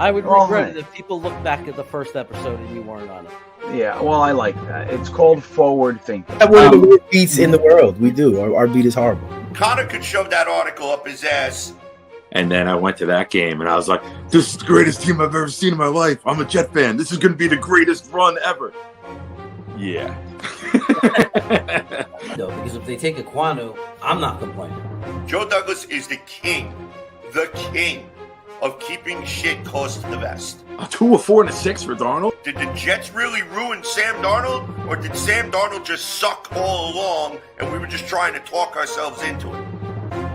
I would Well, regret hey. it if people look back at the first episode and you weren't on it. Yeah, well, I like that. It's called forward thinking. We have one of the worst beats in the world. We do. Our beat is horrible. Connor could shove that article up his ass. And then I went to that game, and I was like, this is the greatest team I've ever seen in my life. I'm a Jet fan. This is going to be the greatest run ever. Yeah. No, because if they take Aquanu, I'm not complaining. Joe Douglas is the king of keeping shit close to the vest. A 2, a 4, and a 6 for Darnold? Did the Jets really ruin Sam Darnold, or did Sam Darnold just suck all along and we were just trying to talk ourselves into it?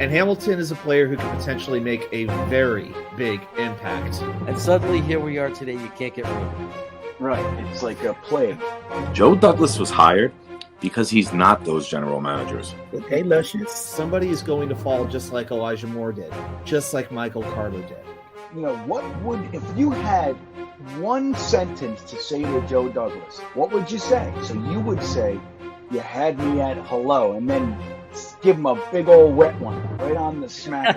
And Hamilton is a player who can potentially make a very big impact. And suddenly here we are today, you can't get rid of him. Right, it's like a plague. Joe Douglas was hired because he's not those general managers. Okay, Luscious. Somebody is going to fall just like Elijah Moore did, just like Michael Carter did. You know, what would, if you had one sentence to say to Joe Douglas, what would you say? So you would say, you had me at hello, and then give him a big old wet one right on the smack.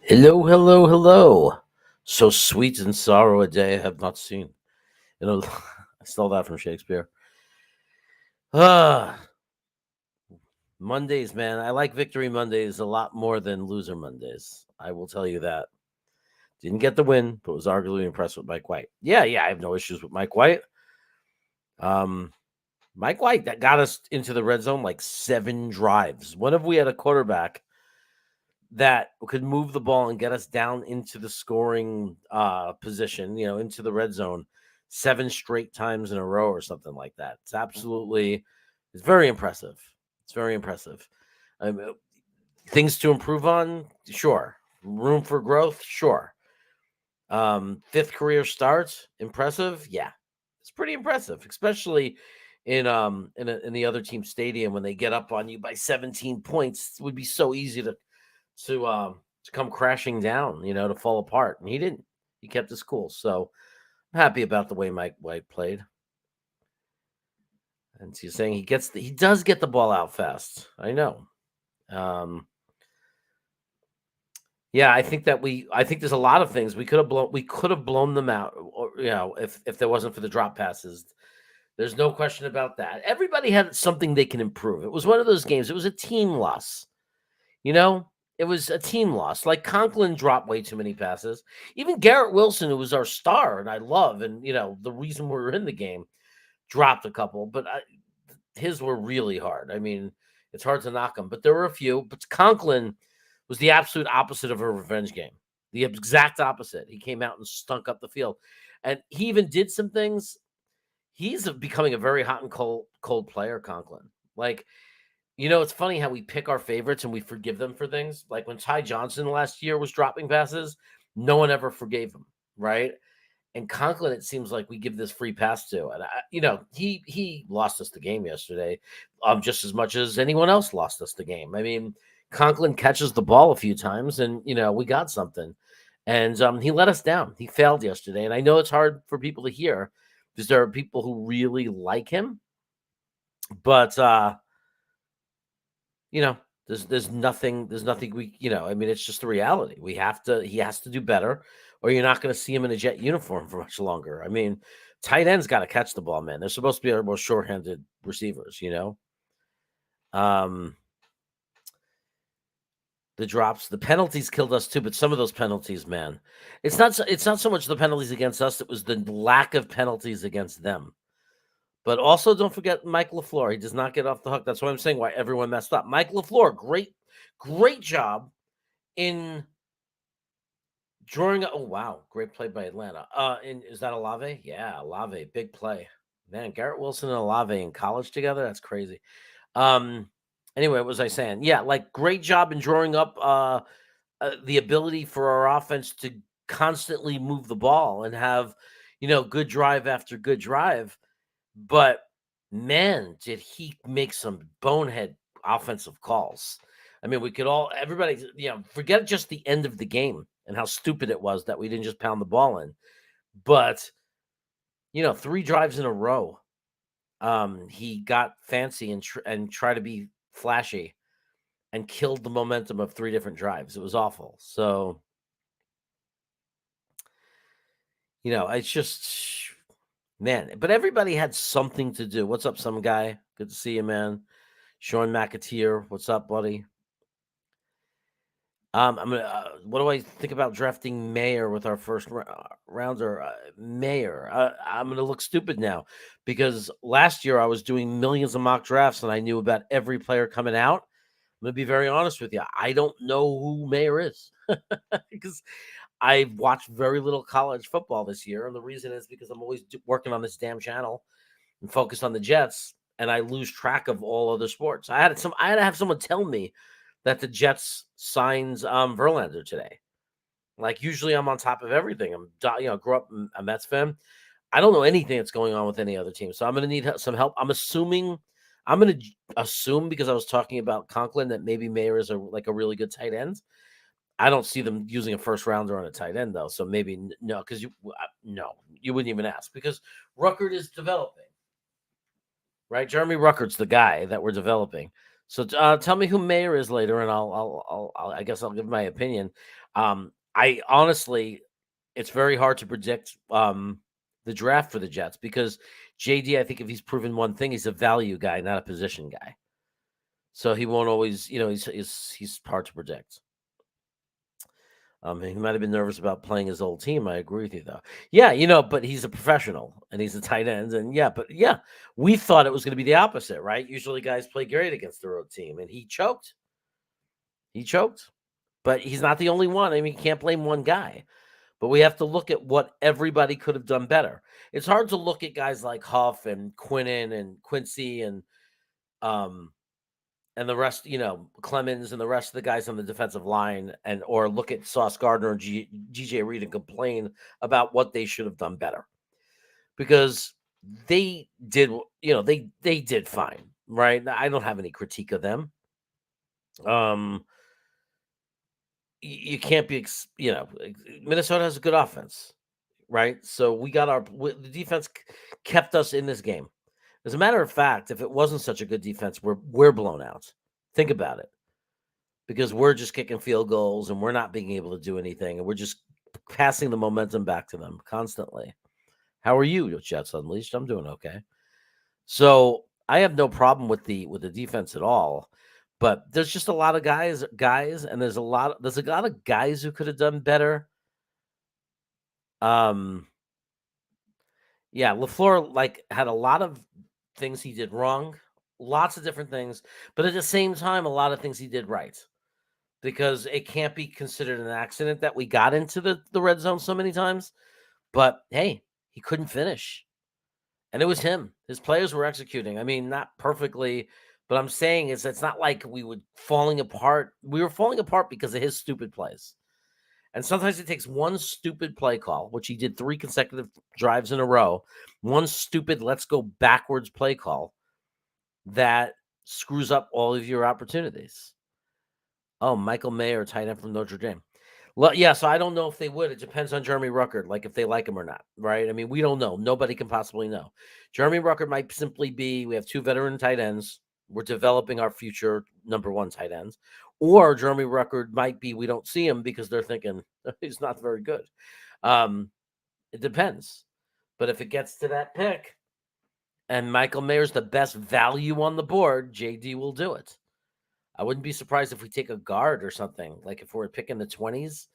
Hello, hello, hello. So sweet and sorrow a day I have not seen. You know, I stole that from Shakespeare. Mondays, man. I like Victory Mondays a lot more than Loser Mondays. I will tell you that. Didn't get the win, but was arguably impressed with Mike White. Yeah, I have no issues with Mike White. Mike White, that got us into the red zone like 7 drives. When have we had a quarterback that could move the ball and get us down into the scoring position, you know, into the red zone 7 straight times in a row or something like that? It's very impressive. It's very impressive. Things to improve on, sure. Room for growth, sure. 5th career start, impressive, yeah. It's pretty impressive, especially in the other team's stadium when they get up on you by 17 points. It would be so easy to come crashing down, you know, to fall apart. And he didn't. He kept his cool. So I'm happy about the way Mike White played. And he's saying he does get the ball out fast. I know. Yeah, I think there's a lot of things we could have blown them out, or, you know, if there wasn't for the drop passes. There's no question about that. Everybody had something they can improve. It was one of those games. It was a team loss. You know, it was a team loss. Like Conklin dropped way too many passes. Even Garrett Wilson, who was our star and I love, and you know, the reason we were in the game, dropped a couple, but his were really hard. I mean, it's hard to knock him, but there were a few. But Conklin was the absolute opposite of a revenge game. The exact opposite. He came out and stunk up the field. And he even did some things. He's becoming a very hot and cold player, Conklin. Like, you know, it's funny how we pick our favorites and we forgive them for things. Like when Ty Johnson last year was dropping passes, no one ever forgave him, right? And Conklin, it seems like we give this free pass to. And, you know, he lost us the game yesterday just as much as anyone else lost us the game. I mean, Conklin catches the ball a few times and, you know, we got something. And he let us down. He failed yesterday. And I know it's hard for people to hear because there are people who really like him. But, you know, there's nothing we, you know, I mean, it's just the reality. He has to do better or you're not going to see him in a Jet uniform for much longer. I mean, tight ends got to catch the ball, man. They're supposed to be our most short-handed receivers, you know? The drops, the penalties killed us too, but some of those penalties, man, it's not so much the penalties against us. It was the lack of penalties against them. But also don't forget Mike LaFleur. He does not get off the hook. That's why I'm saying why everyone messed up. Mike LaFleur, great job in drawing. Oh, wow. Great play by Atlanta. Is that Olave? Yeah, Olave. Big play. Man, Garrett Wilson and Olave in college together. That's crazy. Anyway, what was I saying? Yeah, like great job in drawing up the ability for our offense to constantly move the ball and have, you know, good drive after good drive. But man, did he make some bonehead offensive calls. I mean, everybody, you know, forget just the end of the game and how stupid it was that we didn't just pound the ball in. But, you know, 3 drives in a row. He got fancy and tried to be flashy and killed the momentum of 3 different drives. It was awful. So, it's just, man, but everybody had something to do. What's up, some guy? Good to see you, man. Sean McAteer, what's up, buddy? What do I think about drafting Mayer with our first rounder? Mayer. I'm gonna look stupid now because last year I was doing millions of mock drafts and I knew about every player coming out. I'm gonna be very honest with you. I don't know who Mayer is because I've watched very little college football this year, and the reason is because I'm always working on this damn channel and focused on the Jets, and I lose track of all other sports. I had to have someone tell me that the Jets signs Verlander today. Like usually, I'm on top of everything. Grew up a Mets fan. I don't know anything that's going on with any other team, so I'm going to need some help. I'm going to assume because I was talking about Conklin that maybe Mayer is a really good tight end. I don't see them using a first rounder on a tight end though, so maybe no, because you wouldn't even ask because Ruckert is developing, right? Jeremy Ruckert's the guy that we're developing. So tell me who Mayer is later, and I guess I'll give my opinion. I honestly, it's very hard to predict the draft for the Jets because JD, I think if he's proven one thing, he's a value guy, not a position guy. So he won't always, he's hard to predict. He might have been nervous about playing his old team. I agree with you, though. Yeah, but he's a professional and he's a tight end. And we thought it was going to be the opposite, right? Usually guys play great against their own team, and he choked. But he's not the only one. I mean, you can't blame one guy. But we have to look at what everybody could have done better. It's hard to look at guys like Huff and Quinnen and Quincy and the rest, Clemens and the rest of the guys on the defensive line, or look at Sauce Gardner and GJ Reed and complain about what they should have done better, because they did, they did fine, right? I don't have any critique of them. You can't be, Minnesota has a good offense, right? So the defense kept us in this game. As a matter of fact, if it wasn't such a good defense, we're blown out. Think about it. Because we're just kicking field goals and we're not being able to do anything, and we're just passing the momentum back to them constantly. How are you, Jets Unleashed? I'm doing okay. So I have no problem with the defense at all. But there's just a lot of guys, and there's a lot of guys who could have done better. LaFleur had a lot of things he did wrong, lots of different things, but at the same time, a lot of things he did right, because it can't be considered an accident that we got into the red zone so many times. But hey, he couldn't finish, and it was him. His players were executing. I mean, not perfectly, but I'm saying it's not like we were falling apart. We were falling apart because of his stupid plays. And sometimes it takes one stupid play call, which he did 3 consecutive drives in a row, one stupid let's go backwards play call that screws up all of your opportunities. Oh, Michael Mayer, tight end from Notre Dame. Well, yeah, so I don't know if they would. It depends on Jeremy Ruckert, if they like him or not, right? I mean, we don't know. Nobody can possibly know. Jeremy Ruckert might simply be, we have 2 veteran tight ends. We're developing our future number 1 tight ends. Or Jeremy Ruckert might be, we don't see him because they're thinking he's not very good. It depends. But if it gets to that pick and Michael Mayer's the best value on the board, JD will do it. I wouldn't be surprised if we take a guard or something. Like if we're picking the 20s,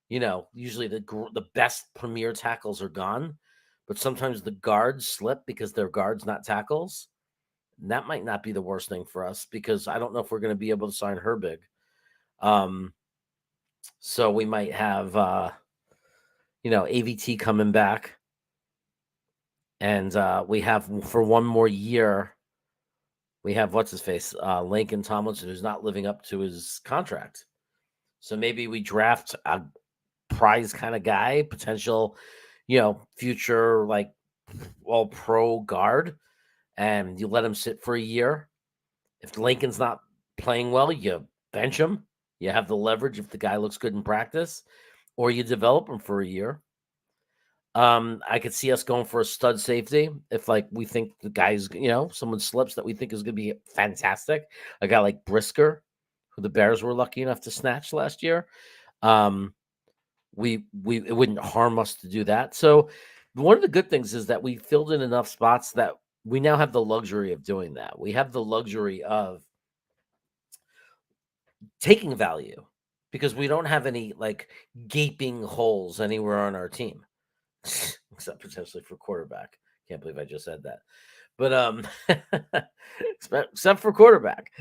usually the best premier tackles are gone, but sometimes the guards slip because they're guards, not tackles. And that might not be the worst thing for us, because I don't know if we're going to be able to sign Herbig. So we might have, AVT coming back. And we have, for one more year, we have, what's his face, Lincoln Tomlinson, who's not living up to his contract. So maybe we draft a prize kind of guy, potential, future, all pro guard, and you let him sit for a year. If Lincoln's not playing well, you bench him. You have the leverage if the guy looks good in practice, or you develop him for a year. I could see us going for a stud safety if we think the guy's, someone slips that we think is going to be fantastic. A guy like Brisker, who the Bears were lucky enough to snatch last year. Um, it wouldn't harm us to do that. So one of the good things is that we filled in enough spots that we now have the luxury of doing that. We have the luxury of taking value because we don't have any like gaping holes anywhere on our team, except potentially for quarterback. Can't believe I just said that, but except for quarterback.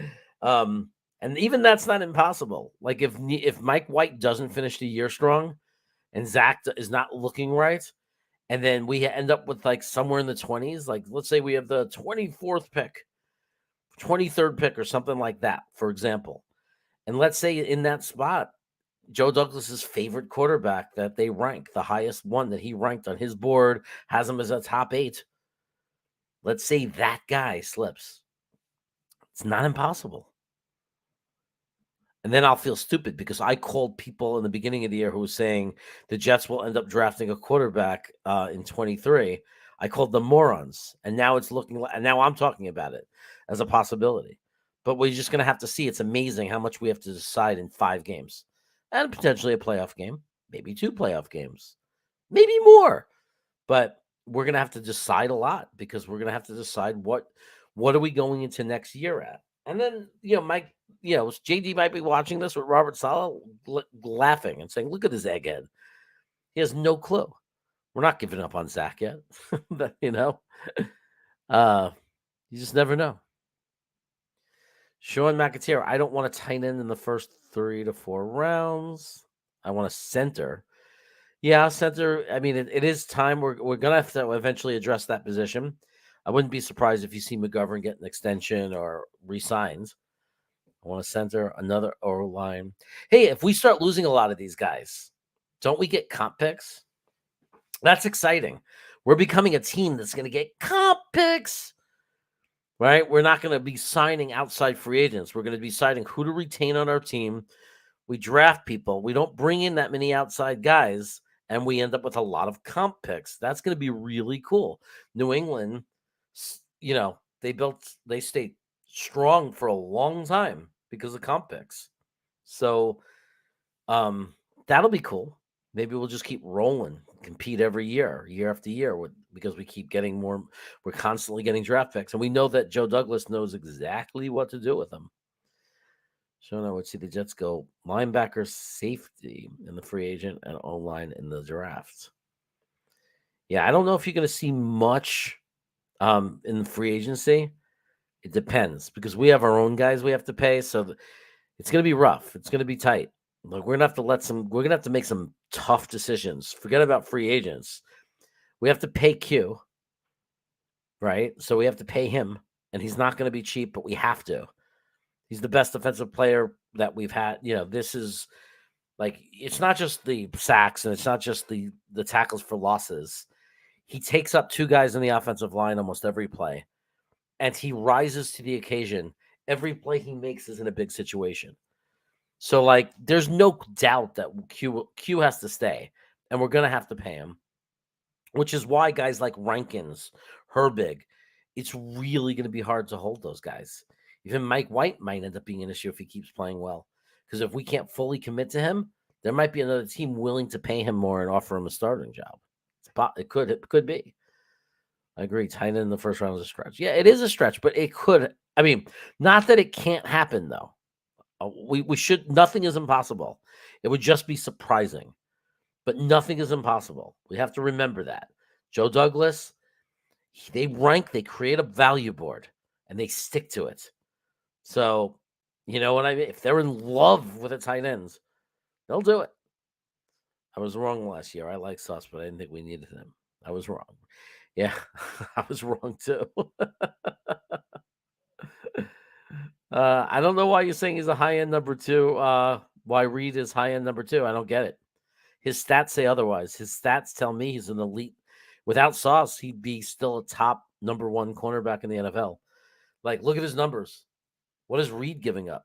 And even that's not impossible. Like if Mike White doesn't finish the year strong, and Zach is not looking right, and then we end up with like somewhere in the 20s, like let's say we have the 24th pick, 23rd pick, or something like that, for example. And let's say in that spot, Joe Douglas's favorite quarterback that they rank, the highest one that he ranked on his board, has him as a top 8. Let's say that guy slips. It's not impossible. And then I'll feel stupid because I called people in the beginning of the year who was saying the Jets will end up drafting a quarterback in 23. I called them morons. And now it's looking like, and now I'm talking about it as a possibility. But we're just going to have to see. It's amazing how much we have to decide in 5 games and potentially a playoff game, maybe 2 playoff games, maybe more. But we're going to have to decide a lot because we're going to have to decide what are we going into next year at. And then, Mike, JD might be watching this with Robert Saleh laughing and saying, look at his egghead. He has no clue. We're not giving up on Zach yet. You just never know. Sean McAteer, I don't want a tight end in the first 3 to 4 rounds. I want a center. Yeah, center. I mean, it is time. We're going to have to eventually address that position. I wouldn't be surprised if you see McGovern get an extension or re-signs. I want to center another O-line. Hey, if we start losing a lot of these guys, don't we get comp picks? That's exciting. We're becoming a team that's going to get comp picks, right? We're not going to be signing outside free agents. We're going to be deciding who to retain on our team. We draft people. We don't bring in that many outside guys, and we end up with a lot of comp picks. That's going to be really cool. New England, they stayed strong for a long time because of comp picks. So that'll be cool. Maybe we'll just keep rolling, compete every year after year because we keep getting more. We're constantly getting draft picks, and we know that Joe Douglas knows exactly what to do with them. So I would see the Jets go linebacker, safety in the free agent, and O-line in the draft. Yeah, I don't know if you're going to see much in the free agency. It depends because we have our own guys we have to pay, so it's going to be rough. It's going to be tight. Like we're going to have to make some tough decisions. Forget about free agents. We have to pay Q, right? So we have to pay him, and he's not going to be cheap, but we have to. He's the best defensive player that we've had. This is like, it's not just the sacks and it's not just the tackles for losses. He takes up 2 guys in the offensive line almost every play, and he rises to the occasion. Every play he makes is in a big situation. So, like, there's no doubt that Q has to stay, and we're going to have to pay him, which is why guys like Rankins, Herbig, it's really going to be hard to hold those guys. Even Mike White might end up being an issue if he keeps playing well. Because if we can't fully commit to him, there might be another team willing to pay him more and offer him a starting job. It could be. I agree. Tight end in the first round is a stretch. Yeah, it is a stretch, but it could. I mean, not that it can't happen, though. We should. Nothing is impossible. It would just be surprising. But nothing is impossible. We have to remember that. Joe Douglas, they create a value board, and they stick to it. So, you know what I mean? If they're in love with the tight ends, they'll do it. I was wrong last year. I like Sauce, but I didn't think we needed him. I was wrong. Yeah, I was wrong too. I don't know why you're saying he's a high-end number 2. Why Reed is high-end number 2. I don't get it. His stats say otherwise. His stats tell me he's an elite. Without Sauce, he'd be still a top number 1 cornerback in the NFL. Like, look at his numbers. What is Reed giving up?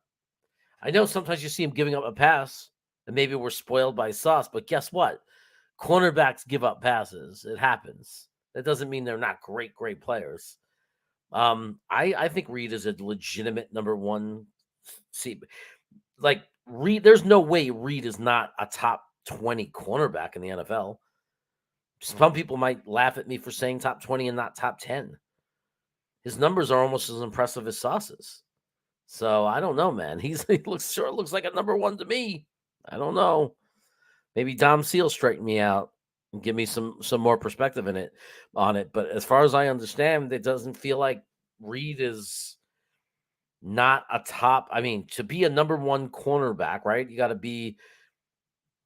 I know sometimes you see him giving up a pass, and maybe we're spoiled by Sauce, but guess what? Cornerbacks give up passes. It happens. That doesn't mean they're not great players. I think Reed is a legitimate number 1 seed. like Reed. There's no way Reed is not a top 20 cornerback in the NFL. Some people might laugh at me for saying top 20 and not top 10. His numbers are almost as impressive as Sauce's. So I don't know, man. He looks like a number one to me. I don't know. Maybe Dom Seal straighten me out and give me some more perspective on it. But as far as I understand, it doesn't feel like Reed is not a top. I mean, to be a number one cornerback, right? You got to be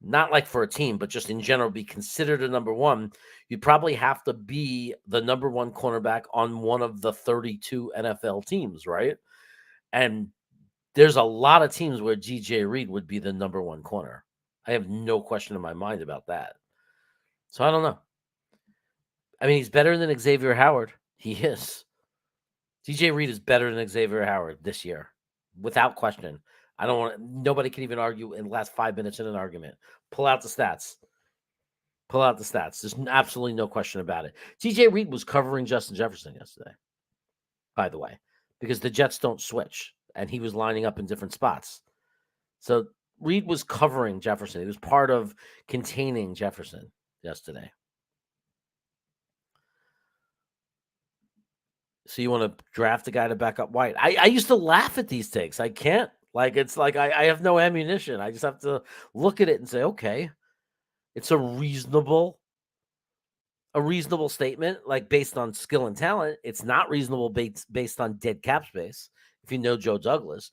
not like for a team, but just in general, be considered a number one. You'd probably have to be the number one cornerback on one of the 32 NFL teams, right? And there's a lot of teams where DJ Reed would be the number one corner. I have no question in my mind about that. So I don't know. I mean, he's better than Xavier Howard. He is. DJ Reed is better than Xavier Howard this year, without question. Nobody can even argue in the last 5 minutes in an argument. Pull out the stats. There's absolutely no question about it. DJ Reed was covering Justin Jefferson yesterday, by the way, because the Jets don't switch, and he was lining up in different spots. So Reed was covering Jefferson. He was part of containing Jefferson yesterday. So you want to draft a guy to back up White? I used to laugh at these takes. I can't. Like, it's like I have no ammunition. I just have to look at it and say, okay, it's a reasonable statement, like based on skill and talent. It's not reasonable based on dead cap space. If you know Joe Douglas,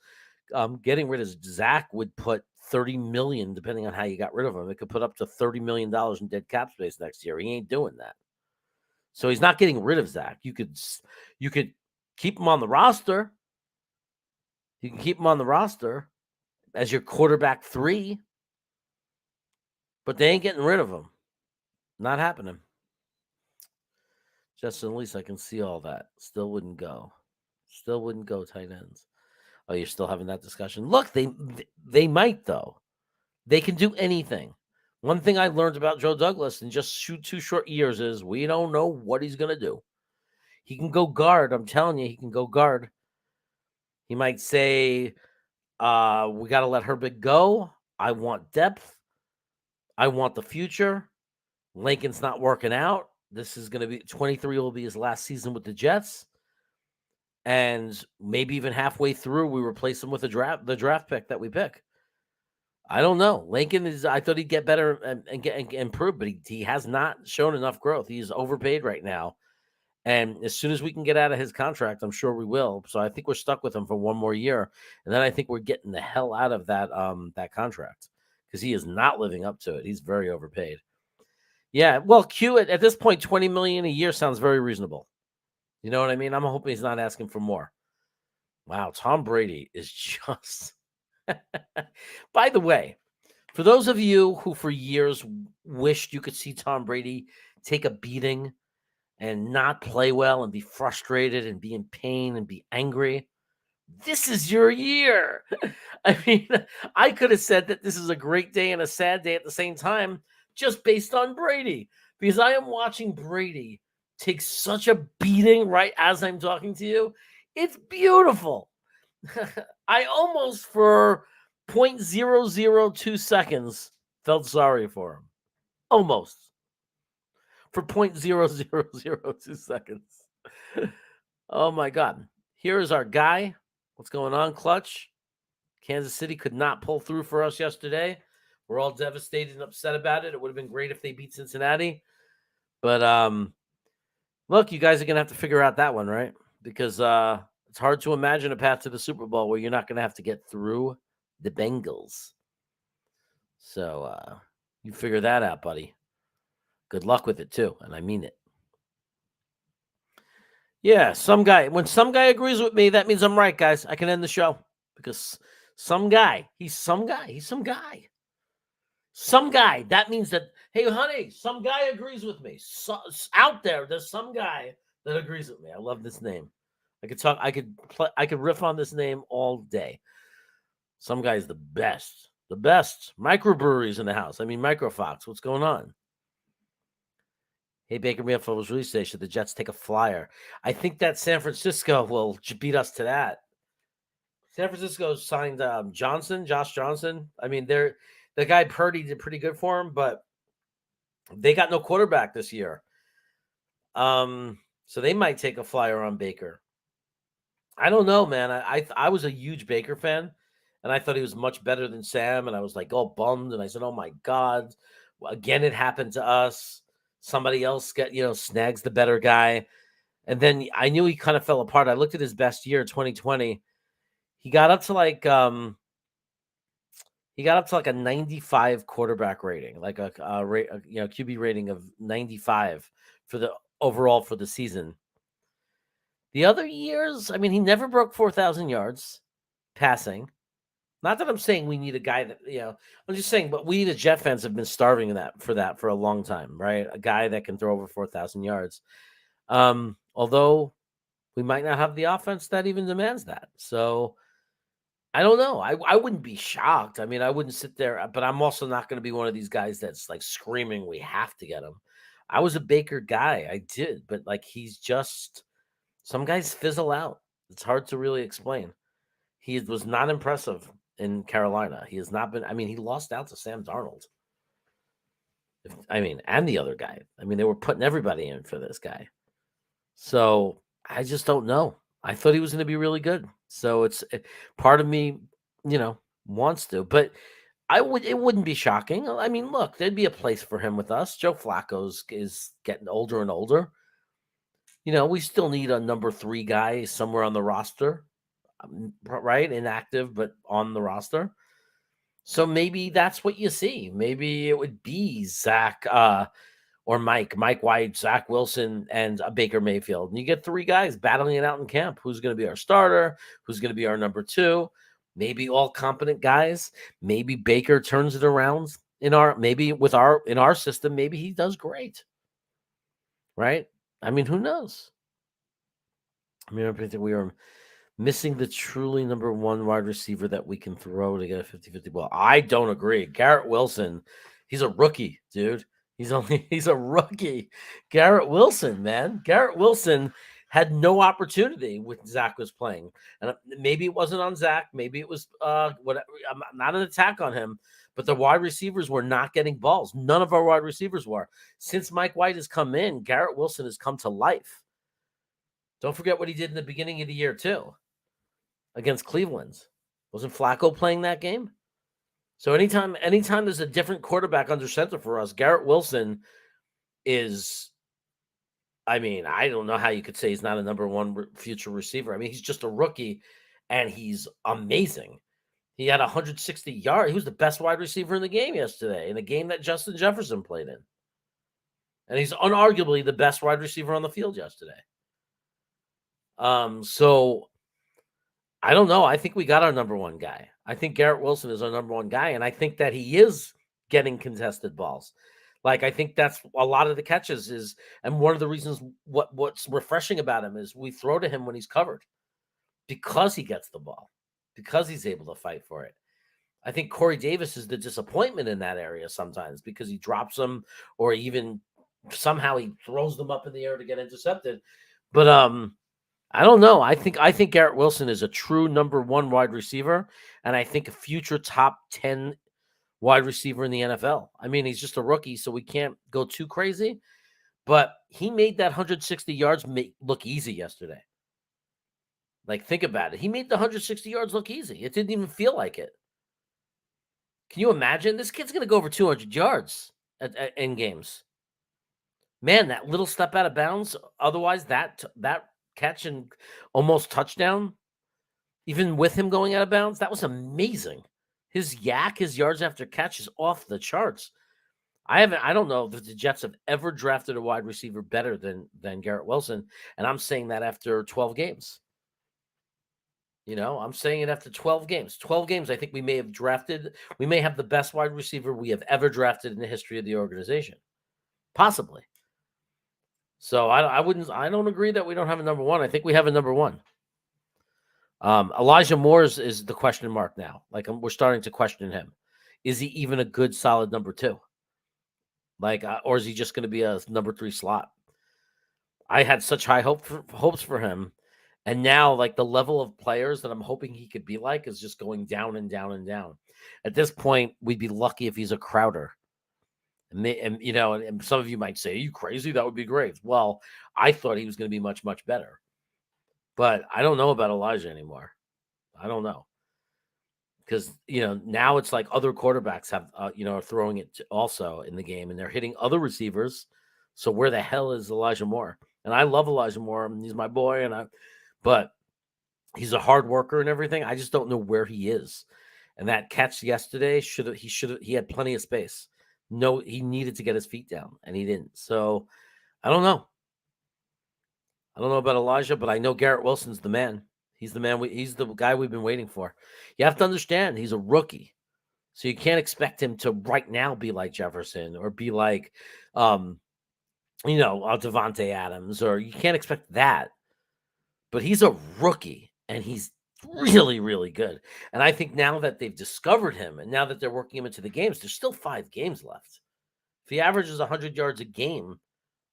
getting rid of Zach would put $30 million, depending on how you got rid of him. It could put up to $30 million in dead cap space next year. He ain't doing that. So he's not getting rid of Zach. You could keep him on the roster. You can keep him on the roster as your quarterback 3, but they ain't getting rid of him. Not happening. Justin, at least I can see all that. Still wouldn't go. Tight ends. Oh, you're still having that discussion? Look, they might, though. They can do anything. One thing I learned about Joe Douglas in just 2 short years is we don't know what he's going to do. He can go guard. I'm telling you, he can go guard. He might say, we got to let Herbig go. I want depth. I want the future. Lincoln's not working out. This is going to be 23 will be his last season with the Jets. And maybe even halfway through, we replace him with the draft pick that we pick. I don't know. Lincoln I thought he'd get better and get improve, but he has not shown enough growth. He's overpaid right now. And as soon as we can get out of his contract, I'm sure we will. So I think we're stuck with him for one more year. And then I think we're getting the hell out of that contract because he is not living up to it. He's very overpaid. Yeah, well, Q at this point, $20 million a year sounds very reasonable. You know what I mean? I'm hoping he's not asking for more. Wow, Tom Brady is just... By the way, for those of you who for years wished you could see Tom Brady take a beating and not play well and be frustrated and be in pain and be angry, this is your year. I mean, I could have said that this is a great day and a sad day at the same time just based on Brady, because I am watching Brady take such a beating right as I'm talking to you. It's beautiful. I almost for 0.002 seconds felt sorry for him. Almost. For 0.0002 seconds. Oh my God. Here is our guy. What's going on, Clutch? Kansas City could not pull through for us yesterday. We're all devastated and upset about it. It would have been great if they beat Cincinnati. But look, you guys are going to have to figure out that one, right? Because it's hard to imagine a path to the Super Bowl where you're not going to have to get through the Bengals. So you figure that out, buddy. Good luck with it, too. And I mean it. Yeah, when some guy agrees with me, that means I'm right, guys. I can end the show because he's some guy. Some guy. That means that, hey, honey, some guy agrees with me. Out there's some guy that agrees with me. I love this name. I could riff on this name all day. Some guy's the best. The best. Microbreweries in the house. I mean, Microfox. What's going on? Hey, Baker Mayfield's release day. Should the Jets take a flyer? I think that San Francisco will beat us to that. San Francisco signed Josh Johnson. I mean, the guy Purdy did pretty good for him, but they got no quarterback this year. So they might take a flyer on Baker. I don't know, man. I was a huge Baker fan, and I thought he was much better than Sam, and I was like all bummed, and I said, "Oh my God, again it happened to us. Somebody else snags the better guy." And then I knew he kind of fell apart. I looked at his best year, 2020. He got up to like a 95 quarterback rating, like a QB rating of 95 for the overall for the season. The other years, I mean, he never broke 4,000 yards passing. Not that I'm saying we need a guy that, I'm just saying, but we, the Jet fans, have been starving for that for a long time, right? A guy that can throw over 4,000 yards. Although we might not have the offense that even demands that. So I don't know. I wouldn't be shocked. I mean, I wouldn't sit there, but I'm also not going to be one of these guys that's like screaming, we have to get him. I was a Baker guy. I did, but like, he's just, some guys fizzle out. It's hard to really explain. He was not impressive in Carolina. He has not been. I mean, he lost out to Sam Darnold. And the other guy. I mean, they were putting everybody in for this guy. So I just don't know. I thought he was going to be really good. So it's part of me, wants to, but it wouldn't be shocking. I mean, look, there'd be a place for him with us. Joe Flacco's is getting older and older. We still need a number 3 guy somewhere on the roster, right? Inactive, but on the roster. So maybe that's what you see. Maybe it would be Zach or Mike White, Zach Wilson, and Baker Mayfield. And you get 3 guys battling it out in camp. Who's going to be our starter? Who's going to be our number 2? Maybe all competent guys. Maybe Baker turns it around in our system. Maybe he does great. Right? I mean, who knows? I mean, I think we are missing the truly number 1 wide receiver that we can throw to get a 50-50 ball. I don't agree. Garrett Wilson, he's a rookie, dude. He's a rookie. Garrett Wilson, man. Garrett Wilson had no opportunity when Zach was playing. And maybe it wasn't on Zach. Maybe it was whatever. Not an attack on him, but the wide receivers were not getting balls. None of our wide receivers were. Since Mike White has come in, Garrett Wilson has come to life. Don't forget what he did in the beginning of the year, too, against Cleveland. Wasn't Flacco playing that game? So anytime there's a different quarterback under center for us, Garrett Wilson is, I mean, I don't know how you could say he's not a number 1 future receiver. I mean, he's just a rookie, and he's amazing. He had 160 yards. He was the best wide receiver in the game yesterday, in a game that Justin Jefferson played in. And he's unarguably the best wide receiver on the field yesterday. So I don't know. I think we got our number 1 guy. I think Garrett Wilson is our number 1 guy, and I think that he is getting contested balls. Like, I think that's a lot of the catches is, and one of the reasons what's refreshing about him is we throw to him when he's covered because he gets the ball, because he's able to fight for it. I think Corey Davis is the disappointment in that area sometimes because he drops them or even somehow he throws them up in the air to get intercepted. But I don't know. I think Garrett Wilson is a true number 1 wide receiver, and I think a future top 10 wide receiver in the NFL. I mean, he's just a rookie, so we can't go too crazy, but he made that 160 yards look easy yesterday. Like, think about it. He made the 160 yards look easy. It didn't even feel like it. Can you imagine? This kid's going to go over 200 yards in games. Man, that little step out of bounds, otherwise that catch and almost touchdown, even with him going out of bounds, that was amazing. His yards after catch is off the charts. I don't know if the Jets have ever drafted a wide receiver better than Garrett Wilson, and I'm saying that after 12 games. I'm saying it after 12 games. 12 games, I think we may have the best wide receiver we have ever drafted in the history of the organization. Possibly. So I don't agree that we don't have a number 1. I think we have a number 1. Elijah Moore is the question mark now. Like, we're starting to question him. Is he even a good, solid number 2? Like, or is he just going to be a number 3 slot? I had such high hopes for him, And now, like, the level of players that I'm hoping he could be like is just going down and down and down. At this point, we'd be lucky if he's a Crowder. And some of you might say, "Are you crazy? That would be great." Well, I thought he was going to be much, much better. But I don't know about Elijah anymore. I don't know. Because, now it's like other quarterbacks have, are throwing it also in the game, and they're hitting other receivers. So where the hell is Elijah Moore? And I love Elijah Moore. He's my boy, but he's a hard worker and everything. I just don't know where he is. And that catch yesterday he had plenty of space. No, he needed to get his feet down, and he didn't. So I don't know. I don't know about Elijah, but I know Garrett Wilson's the man. He's the man. He's the guy we've been waiting for. You have to understand he's a rookie, so you can't expect him to right now be like Jefferson or be like, Devontae Adams, or you can't expect that. But he's a rookie, and he's really, really good. And I think now that they've discovered him, and now that they're working him into the games, there's still 5 games left. If he averages 100 yards a game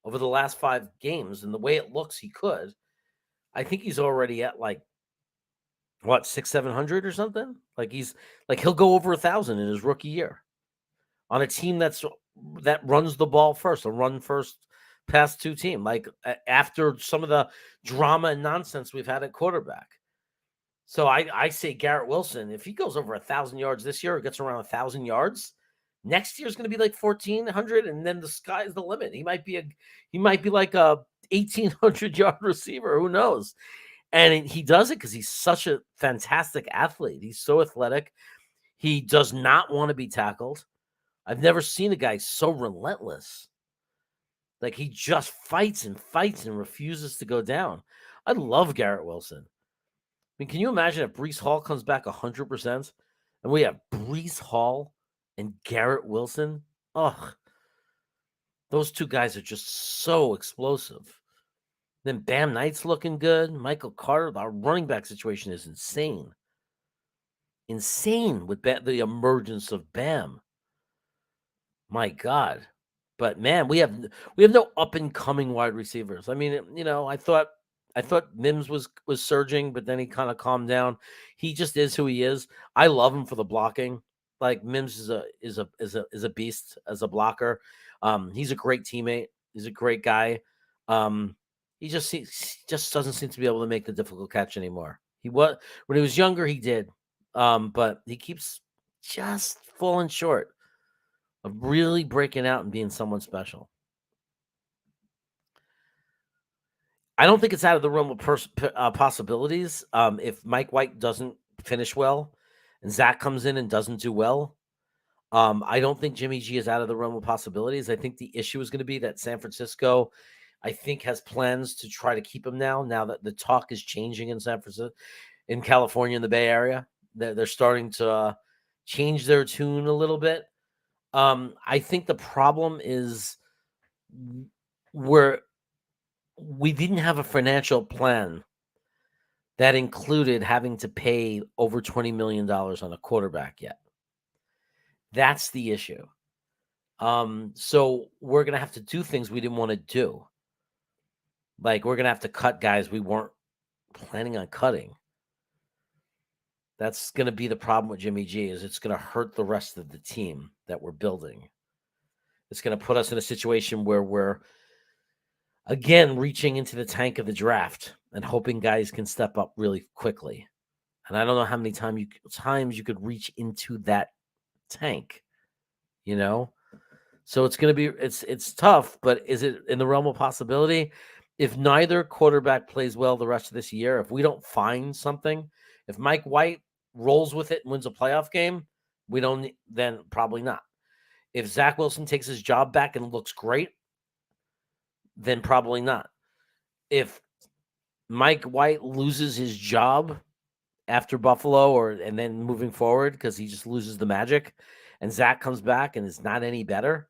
over the last 5 games, and the way it looks, he could. I think he's already at like, what, 600-700 or something? Like he'll go over 1,000 in his rookie year on a team that runs the ball first, a run first, pass two team. Like after some of the drama and nonsense we've had at quarterback. So I say Garrett Wilson, if he goes over 1,000 yards this year or gets around 1,000 yards, next year's going to be like 1,400, and then the sky's the limit. He might be like a 1,800 yard receiver. Who knows? And he does it because he's such a fantastic athlete. He's so athletic. He does not want to be tackled. I've never seen a guy so relentless. Like, he just fights and refuses to go down. I love Garrett Wilson. I mean, can you imagine if Breece Hall comes back 100% and we have Breece Hall and Garrett Wilson? Ugh. Those two guys are just so explosive. Then Bam Knight's looking good. Michael Carter, our running back situation is insane. Insane with the emergence of Bam. My God. But man, we have no up and coming wide receivers. I mean, I thought Mims was surging, but then he kind of calmed down. He just is who he is. I love him for the blocking. Like, Mims is a beast as a blocker. He's a great teammate. He's a great guy. He just doesn't seem to be able to make the difficult catch anymore. When he was younger, he did. But he keeps just falling short of really breaking out and being someone special. I don't think it's out of the realm of possibilities. If Mike White doesn't finish well and Zach comes in and doesn't do well, I don't think Jimmy G is out of the realm of possibilities. I think the issue is going to be that San Francisco, I think, has plans to try to keep him now that the talk is changing in San Francisco, in California, in the Bay Area. They're starting to change their tune a little bit. I think the problem is we didn't have a financial plan that included having to pay over $20 million on a quarterback yet. That's the issue. So we're going to have to do things we didn't want to do. Like, we're going to have to cut guys we weren't planning on cutting. That's going to be the problem with Jimmy G, is it's going to hurt the rest of the team that we're building. It's going to put us in a situation where we're, again, reaching into the tank of the draft and hoping guys can step up really quickly. And I don't know how many times you could reach into that tank, So it's going to be, it's tough, but is it in the realm of possibility? If neither quarterback plays well the rest of this year, if we don't find something, if Mike White rolls with it and wins a playoff game, then probably not. If Zach Wilson takes his job back and looks great, then probably not. If Mike White loses his job after Buffalo and then moving forward because he just loses the magic, and Zach comes back and is not any better,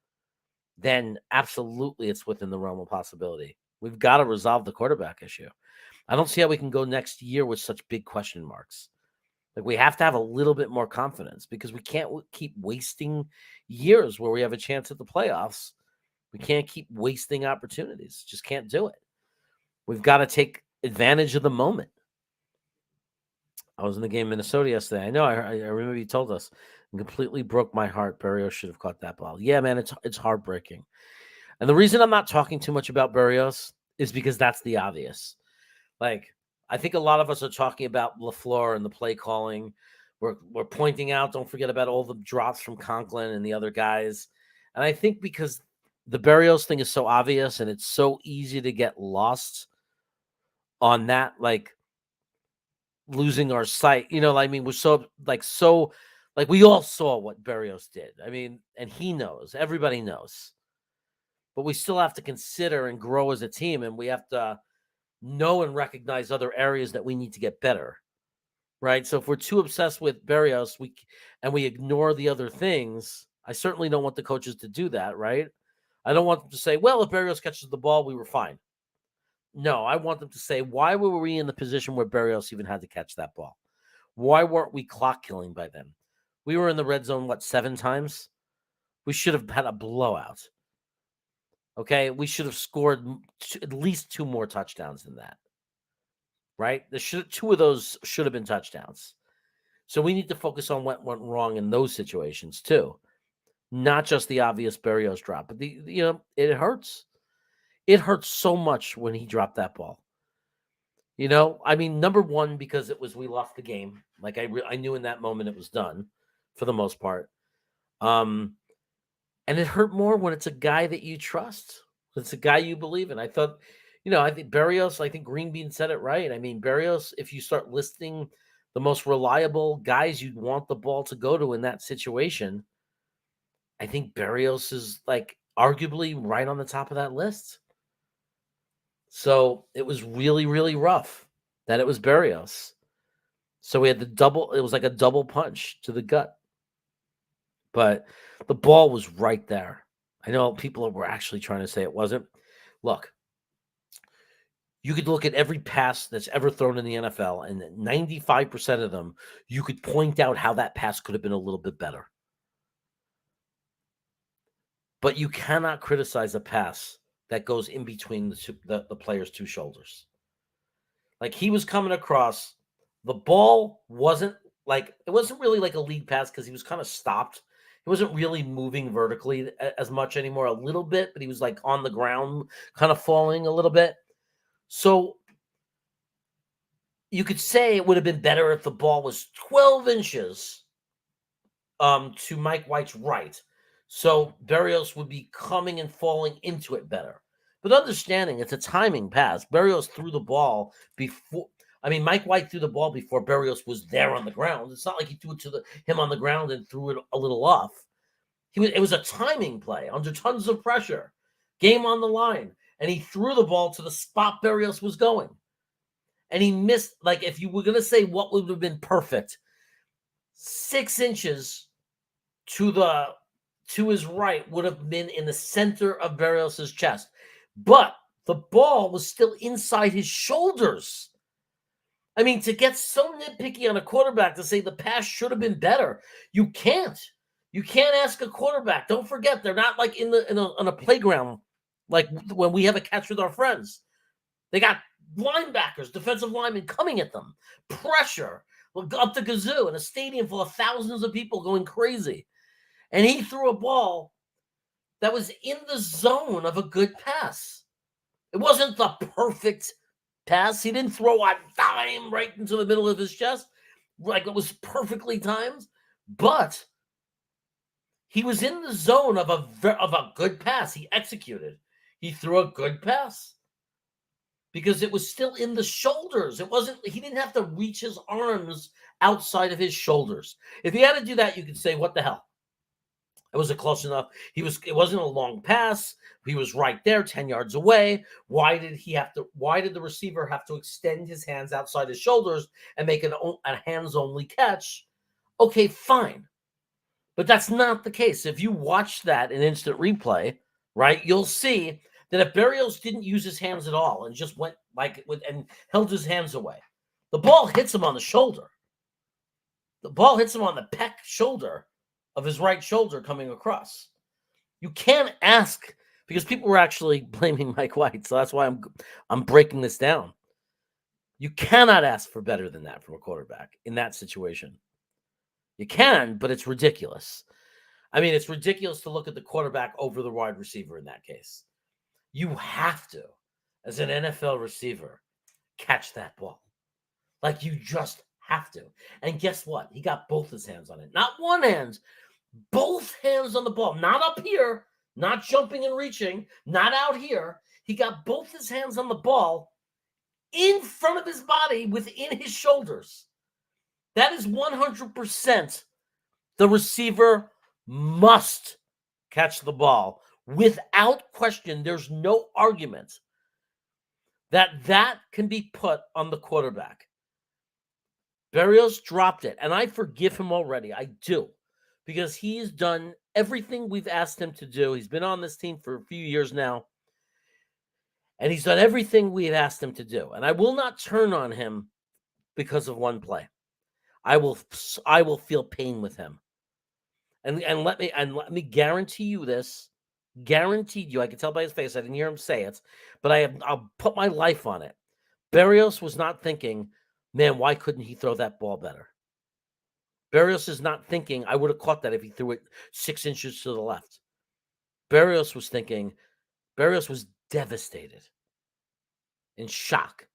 then absolutely it's within the realm of possibility. We've got to resolve the quarterback issue. I don't see how we can go next year with such big question marks. Like, we have to have a little bit more confidence, because we can't keep wasting years where we have a chance at the playoffs. We can't keep wasting opportunities. Just can't do it. We've got to take advantage of the moment. I was in the game in Minnesota yesterday. I know. I remember you told us. It completely broke my heart. Barrios should have caught that ball. Yeah, man, it's heartbreaking. And the reason I'm not talking too much about Barrios is because that's the obvious. Like, I think a lot of us are talking about LaFleur and the play calling. We're pointing out, don't forget about all the drops from Conklin and the other guys. And I think because the Barrios thing is so obvious and it's so easy to get lost on that, like losing our sight. I mean, we're so we all saw what Barrios did. I mean, and he knows, everybody knows. But we still have to consider and grow as a team, and we have to know and recognize other areas that we need to get better. Right? So if we're too obsessed with Barrios, we ignore the other things, I certainly don't want the coaches to do that, right? I don't want them to say, well, if Barrios catches the ball, we were fine. No, I want them to say, why were we in the position where Barrios even had to catch that ball? Why weren't we clock killing by then? We were in the red zone, 7 times? We should have had a blowout. Okay? We should have scored at least 2 more touchdowns than that. Right? 2 of those should have been touchdowns. So we need to focus on what went wrong in those situations too. Not just the obvious Barrios drop, but it hurts. It hurts so much when he dropped that ball. I mean, number one, because we lost the game. Like I knew in that moment it was done for the most part. And it hurt more when it's a guy that you trust. It's a guy you believe in. I thought, I think Barrios, I think Green Bean said it right. I mean, Barrios, if you start listing the most reliable guys you'd want the ball to go to in that situation, I think Barrios is arguably right on the top of that list. So it was really, really rough that it was Barrios. So we had it was like a double punch to the gut. But the ball was right there. I know people were actually trying to say it wasn't. Look, you could look at every pass that's ever thrown in the NFL, and 95% of them, you could point out how that pass could have been a little bit better. But you cannot criticize a pass that goes in between the player's 2 shoulders. Like he was coming across, the ball wasn't really like a lead pass because he was kind of stopped. He wasn't really moving vertically as much anymore, a little bit, but he was on the ground, kind of falling a little bit. So you could say it would have been better if the ball was 12 inches to Mike White's right. So Barrios would be coming and falling into it better. But understanding it's a timing pass. Barrios threw the ball before. I mean, Mike White threw the ball before Barrios was there on the ground. It's not like he threw it to him on the ground and threw it a little off. It was a timing play under tons of pressure, game on the line, and he threw the ball to the spot Barrios was going. And he missed, if you were going to say what would have been perfect, 6 inches to his right would have been in the center of Barrios' chest. But the ball was still inside his shoulders. I mean, to get so nitpicky on a quarterback to say the pass should have been better, you can't. You can't ask a quarterback. Don't forget, they're not like in a playground, like when we have a catch with our friends. They got linebackers, defensive linemen coming at them, pressure, up the gazoo, in a stadium full of thousands of people going crazy. And he threw a ball that was in the zone of a good pass. It wasn't the perfect pass. He didn't throw a dime right into the middle of his chest like it was perfectly timed, but he was in the zone of a good pass. He executed. He threw a good pass because it was still in the shoulders. He didn't have to reach his arms outside of his shoulders. If he had to do that, you could say, what the hell? It was close enough. It wasn't a long pass. He was right there, 10 yards away. Why did the receiver have to extend his hands outside his shoulders and make a hands-only catch? Okay, fine. But that's not the case. If you watch that in instant replay, right, you'll see that if Barrios didn't use his hands at all and just went and held his hands away, the ball hits him on the shoulder. The ball hits him on the pec shoulder of his right shoulder coming across. You can't ask, because people were actually blaming Mike White, so that's why I'm breaking this down. You cannot ask for better than that from a quarterback in that situation. You can, but it's ridiculous. I mean, it's ridiculous to look at the quarterback over the wide receiver in that case. You have to, as an NFL receiver, catch that ball. Like, you just have to. And guess what? He got both his hands on it. Not one hand, both hands on the ball. Not up here, not jumping and reaching, not out here. He got both his hands on the ball in front of his body, within his shoulders. That is 100%. The receiver must catch the ball without question. There's no argument that can be put on the quarterback. Barrios dropped it, and I forgive him already. I do, because he's done everything we've asked him to do. He's been on this team for a few years now, and he's done everything we've asked him to do. And I will not turn on him because of one play. I will feel pain with him. And let me guarantee you this. Guaranteed you. I can tell by his face. I didn't hear him say it, but I'll put my life on it. Barrios was not thinking, man, why couldn't he throw that ball better? Barrios is not thinking, I would have caught that if he threw it 6 inches to the left. Barrios was devastated, in shock.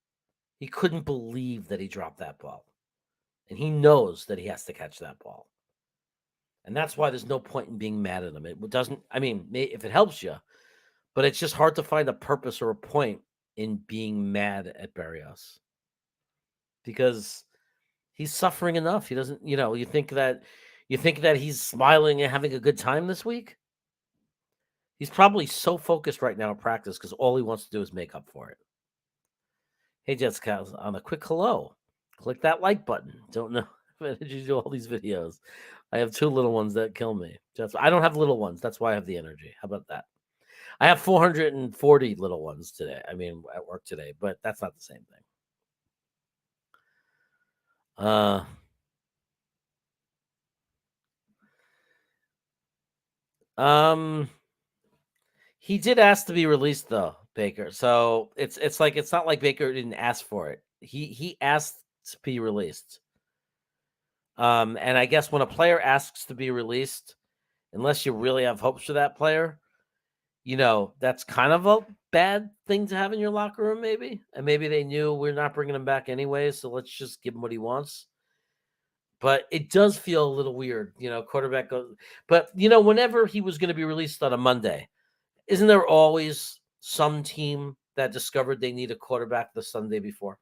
He couldn't believe that he dropped that ball. And he knows that he has to catch that ball. And that's why there's no point in being mad at him. It doesn't, I mean, if it helps you, but it's just hard to find a purpose or a point in being mad at Barrios. Because he's suffering enough. He doesn't, you think that he's smiling and having a good time this week? He's probably so focused right now at practice because all he wants to do is make up for it. Hey, Jessica, on a quick hello. Click that like button. Don't know if I did you do all these videos. I have 2 little ones that kill me. I don't have little ones. That's why I have the energy. How about that? I have 440 little ones today. I mean, at work today, but that's not the same thing. He did ask to be released though, Baker. So it's not like Baker didn't ask for it. He asked to be released. And I guess when a player asks to be released, unless you really have hopes for that player, that's kind of a bad thing to have in your locker room, maybe. And maybe they knew we're not bringing him back anyway, so let's just give him what he wants. But it does feel a little weird, quarterback goes. But, whenever he was going to be released on a Monday, isn't there always some team that discovered they need a quarterback the Sunday before?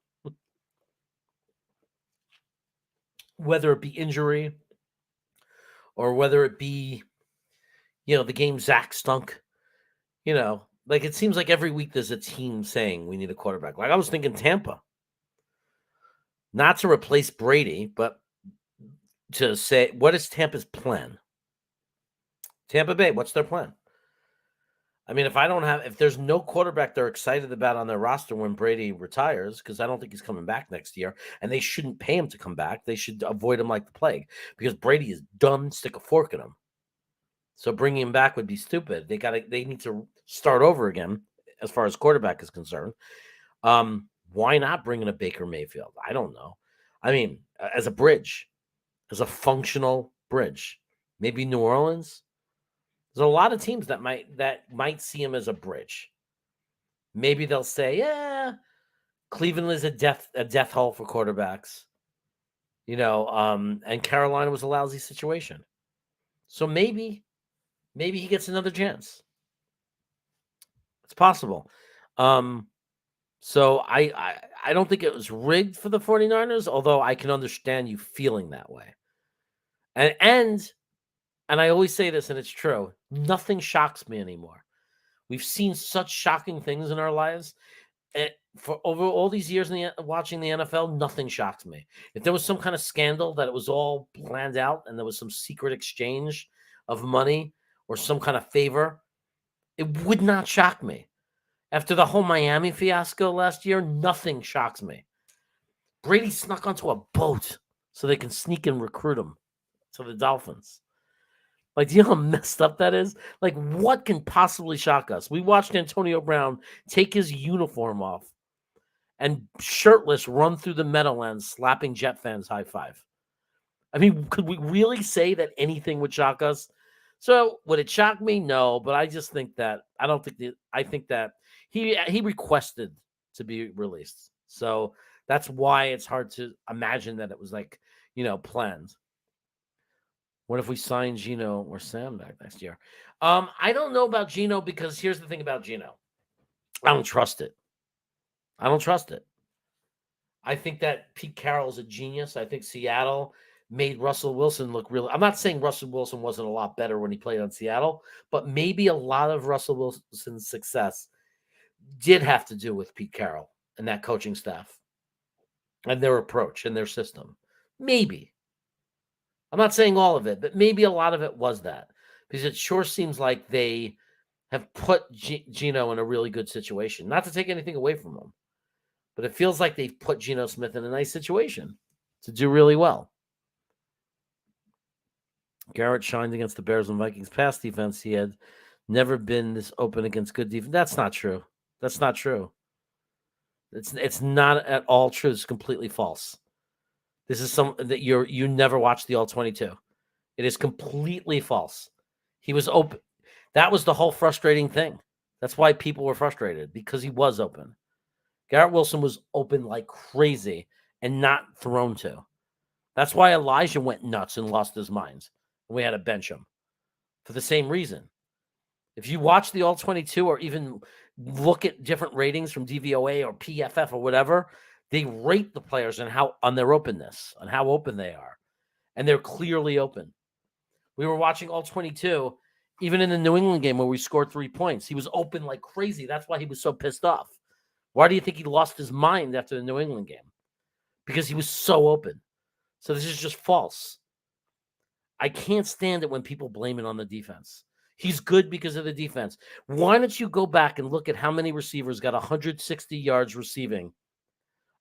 Whether it be injury or whether it be, the game Zach stunk, like it seems like every week there's a team saying we need a quarterback. Like I was thinking Tampa, not to replace Brady, but to say, what is Tampa's plan? Tampa Bay, what's their plan? I mean, if there's no quarterback they're excited about on their roster when Brady retires, because I don't think he's coming back next year, and they shouldn't pay him to come back. They should avoid him like the plague because Brady is dumb, stick a fork in him. So bringing him back would be stupid. They need to start over again as far as quarterback is concerned. Why not bring in a Baker Mayfield? I don't know. I mean, as a bridge, as a functional bridge, maybe New Orleans. There's a lot of teams that might see him as a bridge. Maybe they'll say, yeah, Cleveland is a death hole for quarterbacks. And Carolina was a lousy situation. So maybe he gets another chance. It's possible. So I don't think it was rigged for the 49ers, although I can understand you feeling that way. And I always say this, and it's true, nothing shocks me anymore. We've seen such shocking things in our lives. And for over all these years watching the NFL, nothing shocked me. If there was some kind of scandal that it was all planned out and there was some secret exchange of money or some kind of favor, it would not shock me. After the whole Miami fiasco last year, nothing shocks me. Brady snuck onto a boat so they can sneak and recruit him to the Dolphins. Like, do you know how messed up that is? Like, what can possibly shock us? We watched Antonio Brown take his uniform off and shirtless run through the Meadowlands slapping Jet fans high five. I mean, could we really say that anything would shock us? So would it shock me? No, but I just think that I think that he requested to be released. So that's why it's hard to imagine that it was like, planned. What if we sign Gino or Sam back next year? I don't know about Gino because here's the thing about Gino. I don't trust it. I don't trust it. I think that Pete Carroll's a genius. I think Seattle made Russell Wilson look real. I'm not saying Russell Wilson wasn't a lot better when he played on Seattle, but maybe a lot of Russell Wilson's success did have to do with Pete Carroll and that coaching staff and their approach and their system. Maybe. I'm not saying all of it, but maybe a lot of it was that, because it sure seems like they have put Gino in a really good situation. Not to take anything away from him, but it feels like they've put Geno Smith in a nice situation to do really well. Garrett shined against the Bears and Vikings pass defense. He had never been this open against good defense. That's not true. That's not true. It's not at all true. It's completely false. This is something that you never watched the All-22. It is completely false. He was open. That was the whole frustrating thing. That's why people were frustrated, because he was open. Garrett Wilson was open like crazy and not thrown to. That's why Elijah went nuts and lost his mind. We had to bench him for the same reason. If you watch the All-22 or even look at different ratings from DVOA or PFF or whatever, they rate the players on their openness, on how open they are. And they're clearly open. We were watching All-22, even in the New England game where we scored 3 points. He was open like crazy. That's why he was so pissed off. Why do you think he lost his mind after the New England game? Because he was so open. So this is just false. I can't stand it when people blame it on the defense. He's good because of the defense. Why don't you go back and look at how many receivers got 160 yards receiving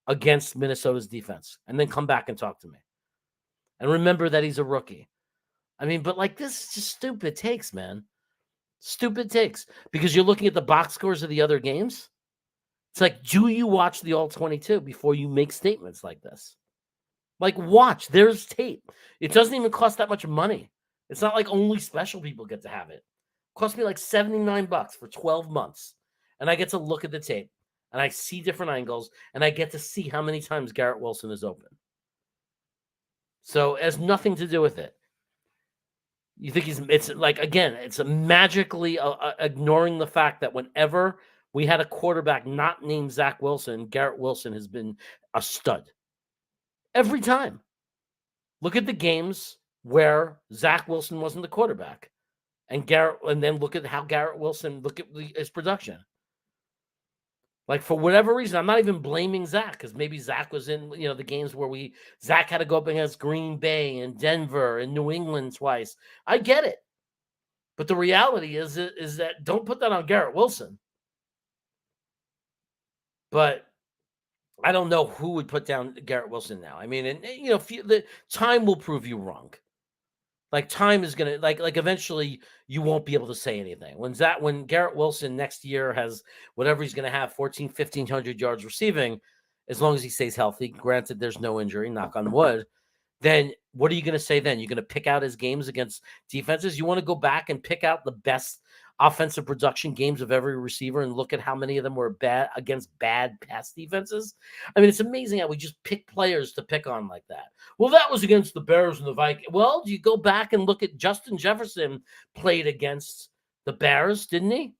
against Minnesota's defense, and then come back and talk to me. And remember that he's a rookie. I mean, but like, this is just stupid takes, man. Stupid takes. Because you're looking at the box scores of the other games. It's like, do you watch the All-22 before you make statements like this? Like, watch. There's tape. It doesn't even cost that much money. It's not like only special people get to have it. It cost me like $79 for 12 months. And I get to look at the tape. And I see different angles. And I get to see how many times Garrett Wilson is open. So it has nothing to do with it. You think it's like, again, it's magically ignoring the fact that whenever we had a quarterback not named Zach Wilson, Garrett Wilson has been a stud. Every time. Look at the games where Zach Wilson wasn't the quarterback. And then look at how Garrett Wilson, look at his production. Like, for whatever reason, I'm not even blaming Zach, because maybe Zach was in, the games where Zach had to go up against Green Bay and Denver and New England twice. I get it. But the reality is that don't put that on Garrett Wilson. But I don't know who would put down Garrett Wilson now. I mean, and the time will prove you wrong. Like, time is gonna like eventually you won't be able to say anything. When Garrett Wilson next year has whatever he's gonna have, 1,500 yards receiving, as long as he stays healthy, granted there's no injury, knock on wood, then what are you gonna say then? You're gonna pick out his games against defenses? You want to go back and pick out the best offensive production games of every receiver and look at how many of them were bad against bad pass defenses? I mean, it's amazing how we just pick players to pick on like that. Well, that was against the Bears and the Vikings. Well, you go back and look at Justin Jefferson played against the Bears, didn't he?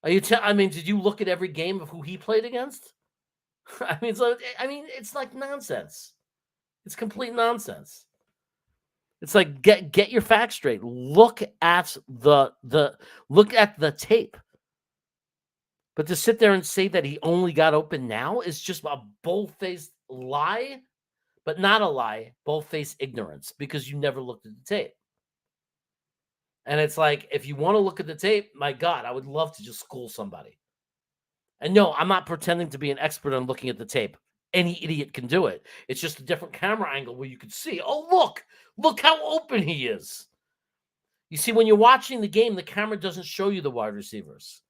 Did you look at every game of who he played against? It's like nonsense. It's complete nonsense. It's like, get your facts straight. Look at the tape. But to sit there and say that he only got open now is just a bold-faced lie, but not a lie, bold-faced ignorance, because you never looked at the tape. And it's like, if you want to look at the tape, my God, I would love to just school somebody. And no, I'm not pretending to be an expert on looking at the tape. Any idiot can do it. It's just a different camera angle where you can see, oh, look how open he is. You see, when you're watching the game, the camera doesn't show you the wide receivers.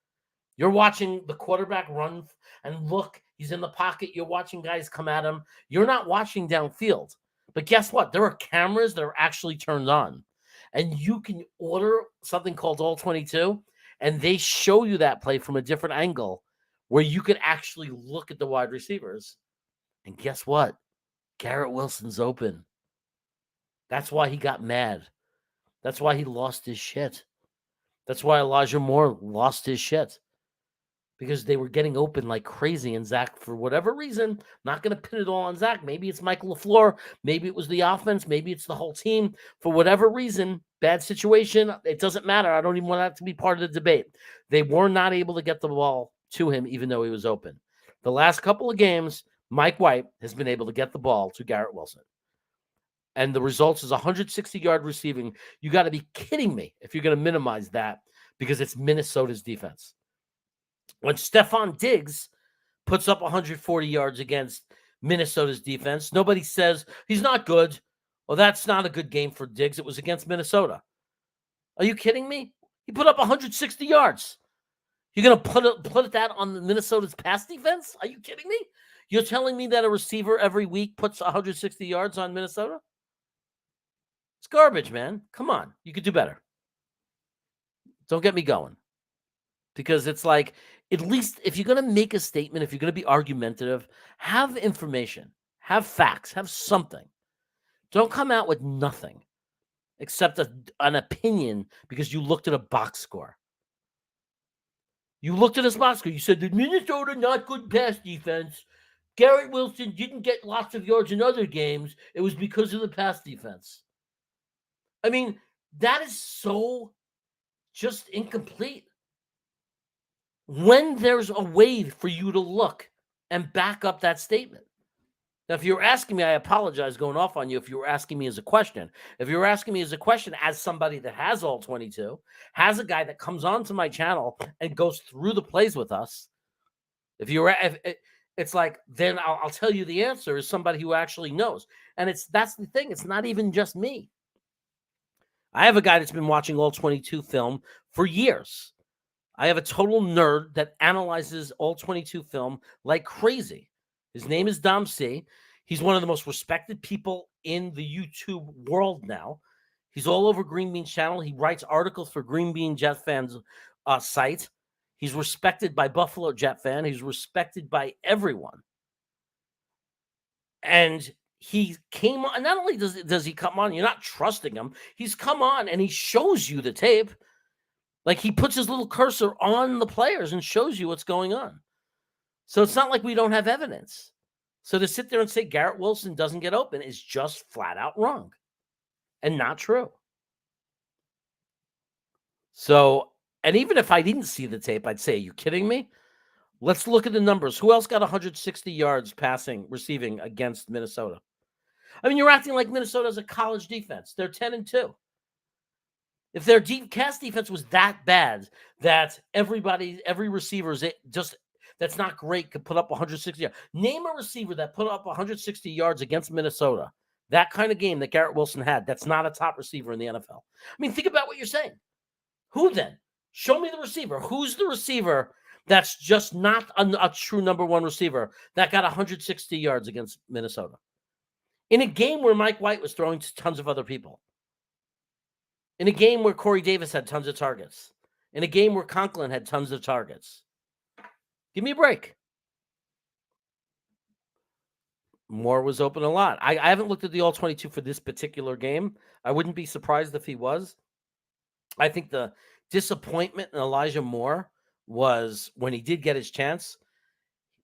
You're watching the quarterback run, and look He's in the pocket. You're watching guys come at him. You're not watching downfield. But guess what? There are cameras that are actually turned on. And you can order something called All 22, and they show you that play from a different angle where you could actually look at the wide receivers. And guess what? Garrett Wilson's open. That's why he got mad. That's why he lost his shit. That's why Elijah Moore lost his shit. Because they were getting open like crazy, and Zach, for whatever reason, not going to pin it all on Zach. Maybe it's Michael LaFleur. Maybe it was the offense. Maybe it's the whole team. For whatever reason, bad situation. It doesn't matter. I don't even want that to be part of the debate. They were not able to get the ball to him, even though he was open. The last couple of games, Mike White has been able to get the ball to Garrett Wilson. And the results is 160-yard receiving. You got to be kidding me if you're going to minimize that, because it's Minnesota's defense. When Stephon Diggs puts up 140 yards against Minnesota's defense, nobody says he's not good. Well, that's not a good game for Diggs. It was against Minnesota. Are you kidding me? He put up 160 yards. You're going to put that on the Minnesota's pass defense? Are you kidding me? You're telling me that a receiver every week puts 160 yards on Minnesota? It's garbage, man. Come on. You could do better. Don't get me going. Because it's like, at least if you're going to make a statement, if you're going to be argumentative, have information, have facts, have something. Don't come out with nothing except an opinion because you looked at a box score. You looked at this box score. You said the Minnesota not good pass defense. Garrett Wilson didn't get lots of yards in other games. It was because of the pass defense. I mean, that is so just incomplete. When there's a way for you to look and back up that statement. Now, if you're asking me, I apologize going off on you if you were asking me as a question. If you're asking me as a question as somebody that has all 22, has a guy that comes onto my channel and goes through the plays with us, it's like, then I'll tell you the answer is somebody who actually knows. And that's the thing. It's not even just me. I have a guy that's been watching all 22 film for years. I have a total nerd that analyzes all 22 film like crazy. His name is Dom C. He's one of the most respected people in the YouTube world now. He's all over Green Bean's channel. He writes articles for Green Bean Jet Fans site. He's respected by Buffalo Jet Fan. He's respected by everyone. And he came on. Not only does he come on, you're not trusting him. He's come on and he shows you the tape. Like, he puts his little cursor on the players and shows you what's going on. So it's not like we don't have evidence. So to sit there and say Garrett Wilson doesn't get open is just flat out wrong and not true. So, and even if I didn't see the tape, I'd say, are you kidding me? Let's look at the numbers. Who else got 160 yards receiving against Minnesota? I mean, you're acting like Minnesota's a college defense. They're 10-2. If their cast defense was that bad that every receiver is that's not great could put up 160 yards. Name a receiver that put up 160 yards against Minnesota. That kind of game that Garrett Wilson had, that's not a top receiver in the NFL. I mean, think about what you're saying. Who then? Show me the receiver. Who's the receiver that's just not a true number one receiver that got 160 yards against Minnesota? In a game where Mike White was throwing to tons of other people. In a game where Corey Davis had tons of targets. In a game where Conklin had tons of targets. Give me a break. Moore was open a lot. I haven't looked at the all-22 for this particular game. I wouldn't be surprised if he was. I think the disappointment in Elijah Moore was when he did get his chance,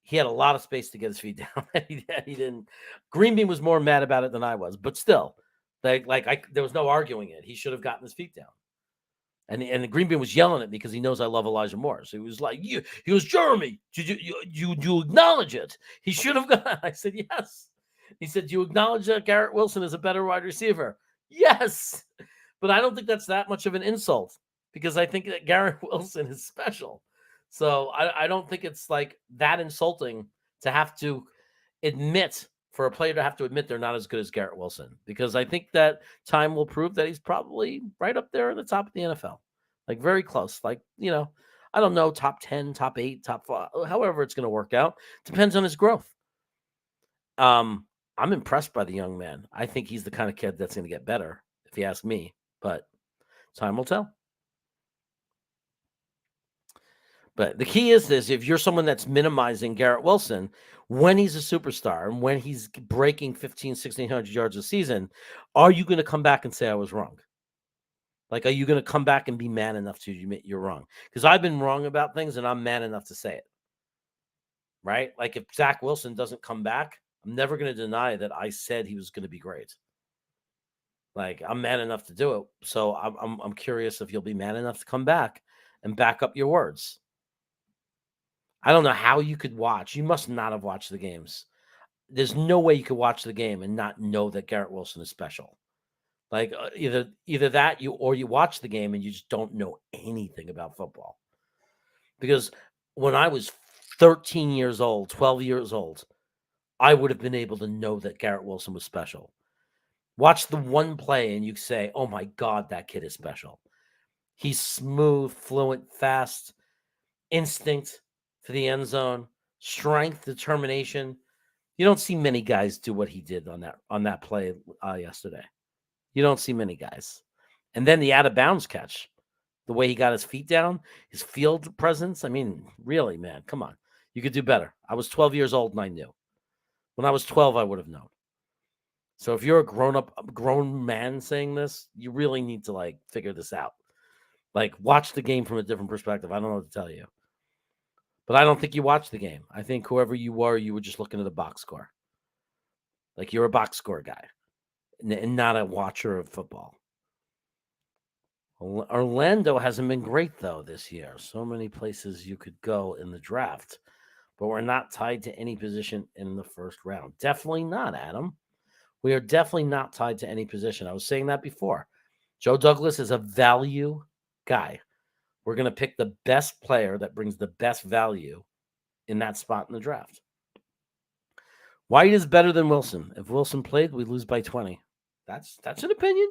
he had a lot of space to get his feet down. he didn't. Green Bean was more mad about it than I was, but still. There was no arguing it. He should have gotten his feet down. And the Green Bean was yelling at me because he knows I love Elijah Moore. So he was like, he goes, Jeremy, you acknowledge it. He should have gone. I said, yes. He said, do you acknowledge that Garrett Wilson is a better wide receiver? Yes. But I don't think that's that much of an insult because I think that Garrett Wilson is special. So I don't think it's like that insulting to have to admit, for a player to have to admit they're not as good as Garrett Wilson, because I think that time will prove that he's probably right up there at the top of the NFL, like very close. Like, I don't know, top 10, top 8, top 5, however it's going to work out. Depends on his growth. I'm impressed by the young man. I think he's the kind of kid that's going to get better, if you ask me, but time will tell. But the key is this: if you're someone that's minimizing Garrett Wilson when he's a superstar and when he's breaking 1,500 yards a season, are you going to come back and say I was wrong? Like, are you going to come back and be man enough to admit you're wrong? Because I've been wrong about things and I'm man enough to say it. Right? Like, if Zach Wilson doesn't come back, I'm never going to deny that I said he was going to be great. Like, I'm man enough to do it. So I'm curious if you'll be man enough to come back and back up your words. I don't know how you could watch. You must not have watched the games. There's no way you could watch the game and not know that Garrett Wilson is special. Like, either that you watch the game and you just don't know anything about football. Because when I was 13 years old, 12 years old, I would have been able to know that Garrett Wilson was special. Watch the one play and you say, "Oh my God, that kid is special." He's smooth, fluent, fast, instinct for the end zone, strength, determination. You don't see many guys do what he did on that play yesterday. You don't see many guys. And then the out of bounds catch, the way he got his feet down, his field presence. I mean, really, man, come on. You could do better. I was 12 years old and I knew. When I was 12, I would have known. So if you're a grown man saying this, you really need to like figure this out. Like, watch the game from a different perspective. I don't know what to tell you. But I don't think you watched the game. I think whoever you were just looking at a box score. Like, you're a box score guy and not a watcher of football. Orlando hasn't been great, though, this year. So many places you could go in the draft. But we're not tied to any position in the first round. Definitely not, Adam. We are definitely not tied to any position. I was saying that before. Joe Douglas is a value guy. We're going to pick the best player that brings the best value in that spot in the draft. White is better than Wilson. If Wilson played, we lose by 20. That's an opinion.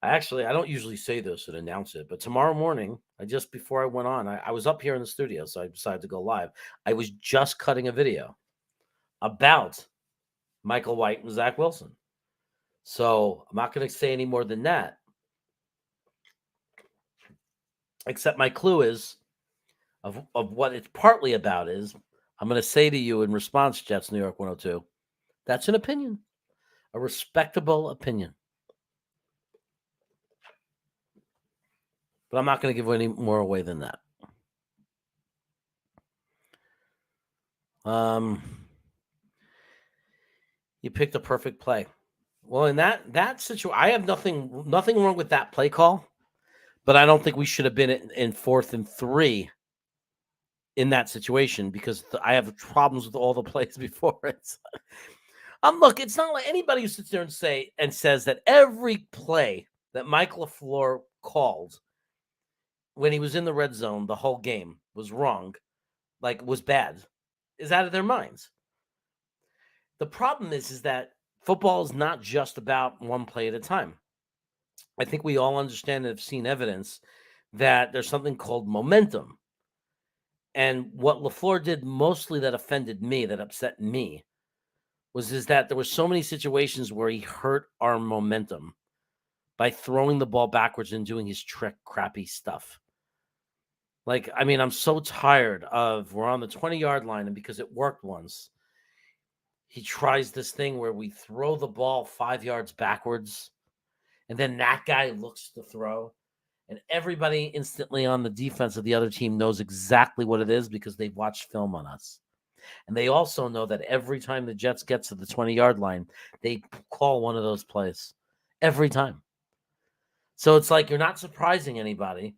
I don't usually say this and announce it, but tomorrow morning, before I went on, I was up here in the studio, so I decided to go live. I was just cutting a video about Michael White and Zach Wilson. So I'm not going to say any more than that. Except my clue is of what it's partly about is I'm going to say to you in response, Jets New York 102, that's an opinion, a respectable opinion. But I'm not going to give any more away than that. You picked a perfect play. Well, in that situation, I have nothing wrong with that play call. But I don't think we should have been in 4th and 3 in that situation because I have problems with all the plays before it. Look, it's not like anybody who sits there and says that every play that Mike LaFleur called when he was in the red zone the whole game was wrong, like was bad, is out of their minds. The problem is that football is not just about one play at a time. I think we all understand and have seen evidence that there's something called momentum. And what LaFleur did mostly that offended me, that upset me, is that there were so many situations where he hurt our momentum by throwing the ball backwards and doing his crappy stuff. Like, I mean, I'm so tired of we're on the 20-yard line, and because it worked once, he tries this thing where we throw the ball 5 yards backwards. And then that guy looks to throw, and everybody instantly on the defense of the other team knows exactly what it is because they've watched film on us. And they also know that every time the Jets get to the 20-yard line, they call one of those plays every time. So it's like you're not surprising anybody.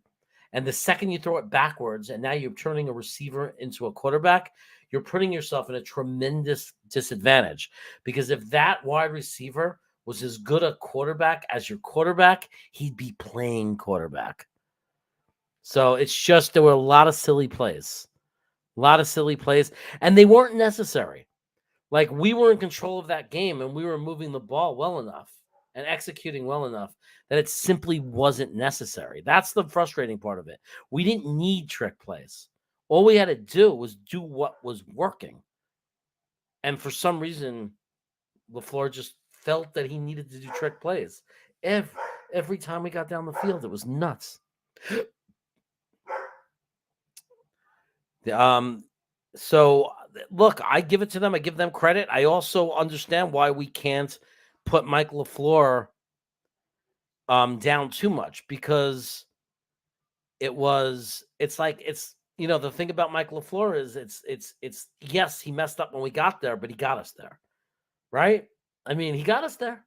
And the second you throw it backwards and now you're turning a receiver into a quarterback, you're putting yourself in a tremendous disadvantage. Because if that wide receiver was as good a quarterback as your quarterback, he'd be playing quarterback. So it's just there were a lot of silly plays. And they weren't necessary. Like, we were in control of that game, and we were moving the ball well enough and executing well enough that it simply wasn't necessary. That's the frustrating part of it. We didn't need trick plays. All we had to do was do what was working. And for some reason, LaFleur just felt that he needed to do trick plays. Every time we got down the field, it was nuts. So look, I give it to them. I give them credit. I also understand why we can't put Mike LaFleur down too much, because it's like, the thing about Mike LaFleur is it's yes, he messed up when we got there, but he got us there. Right? I mean, he got us there.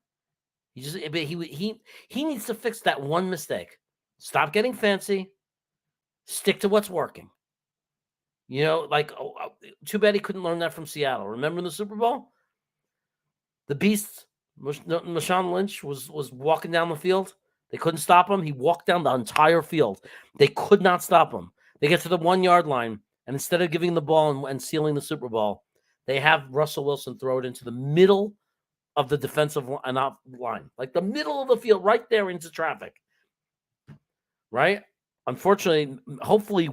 He needs to fix that one mistake. Stop getting fancy. Stick to what's working. Too bad he couldn't learn that from Seattle. Remember in the Super Bowl? The Beast, Marshawn Lynch, was walking down the field. They couldn't stop him. He walked down the entire field. They could not stop him. They get to the 1-yard line, and instead of giving the ball and sealing the Super Bowl, they have Russell Wilson throw it into the middle of the defensive line, like the middle of the field, right there into traffic. Right? Unfortunately, hopefully,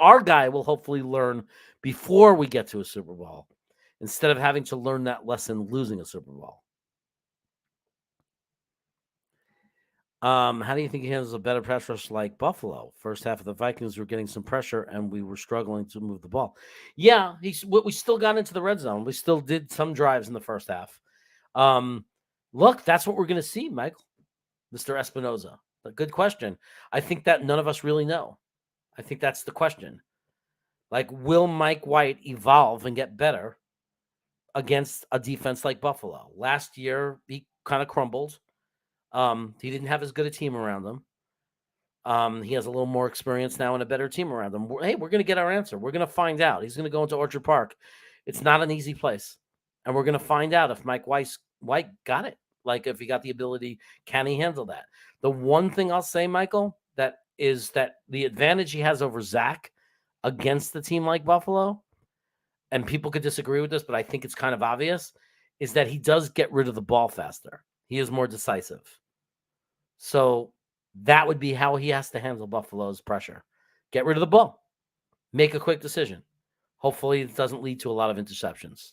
our guy will hopefully learn before we get to a Super Bowl, instead of having to learn that lesson losing a Super Bowl. How do you think he handles a better pass rush like Buffalo? First half of the Vikings were getting some pressure, and we were struggling to move the ball. Yeah, we still got into the red zone. We still did some drives in the first half. Look, that's what we're going to see, Michael, Mr. Espinoza. A good question. I think that none of us really know. I think that's the question. Like, will Mike White evolve and get better against a defense like Buffalo? Last year, he kind of crumbled. He didn't have as good a team around him. He has a little more experience now and a better team around him. Hey, we're going to get our answer. We're going to find out. He's going to go into Orchard Park. It's not an easy place. And we're going to find out if Mike White got it. Like, if he got the ability, can he handle that? The one thing I'll say, Michael, that is that the advantage he has over Zach against the team like Buffalo, and people could disagree with this, but I think it's kind of obvious, is that he does get rid of the ball faster. He is more decisive. So that would be how he has to handle Buffalo's pressure. Get rid of the ball. Make a quick decision. Hopefully it doesn't lead to a lot of interceptions.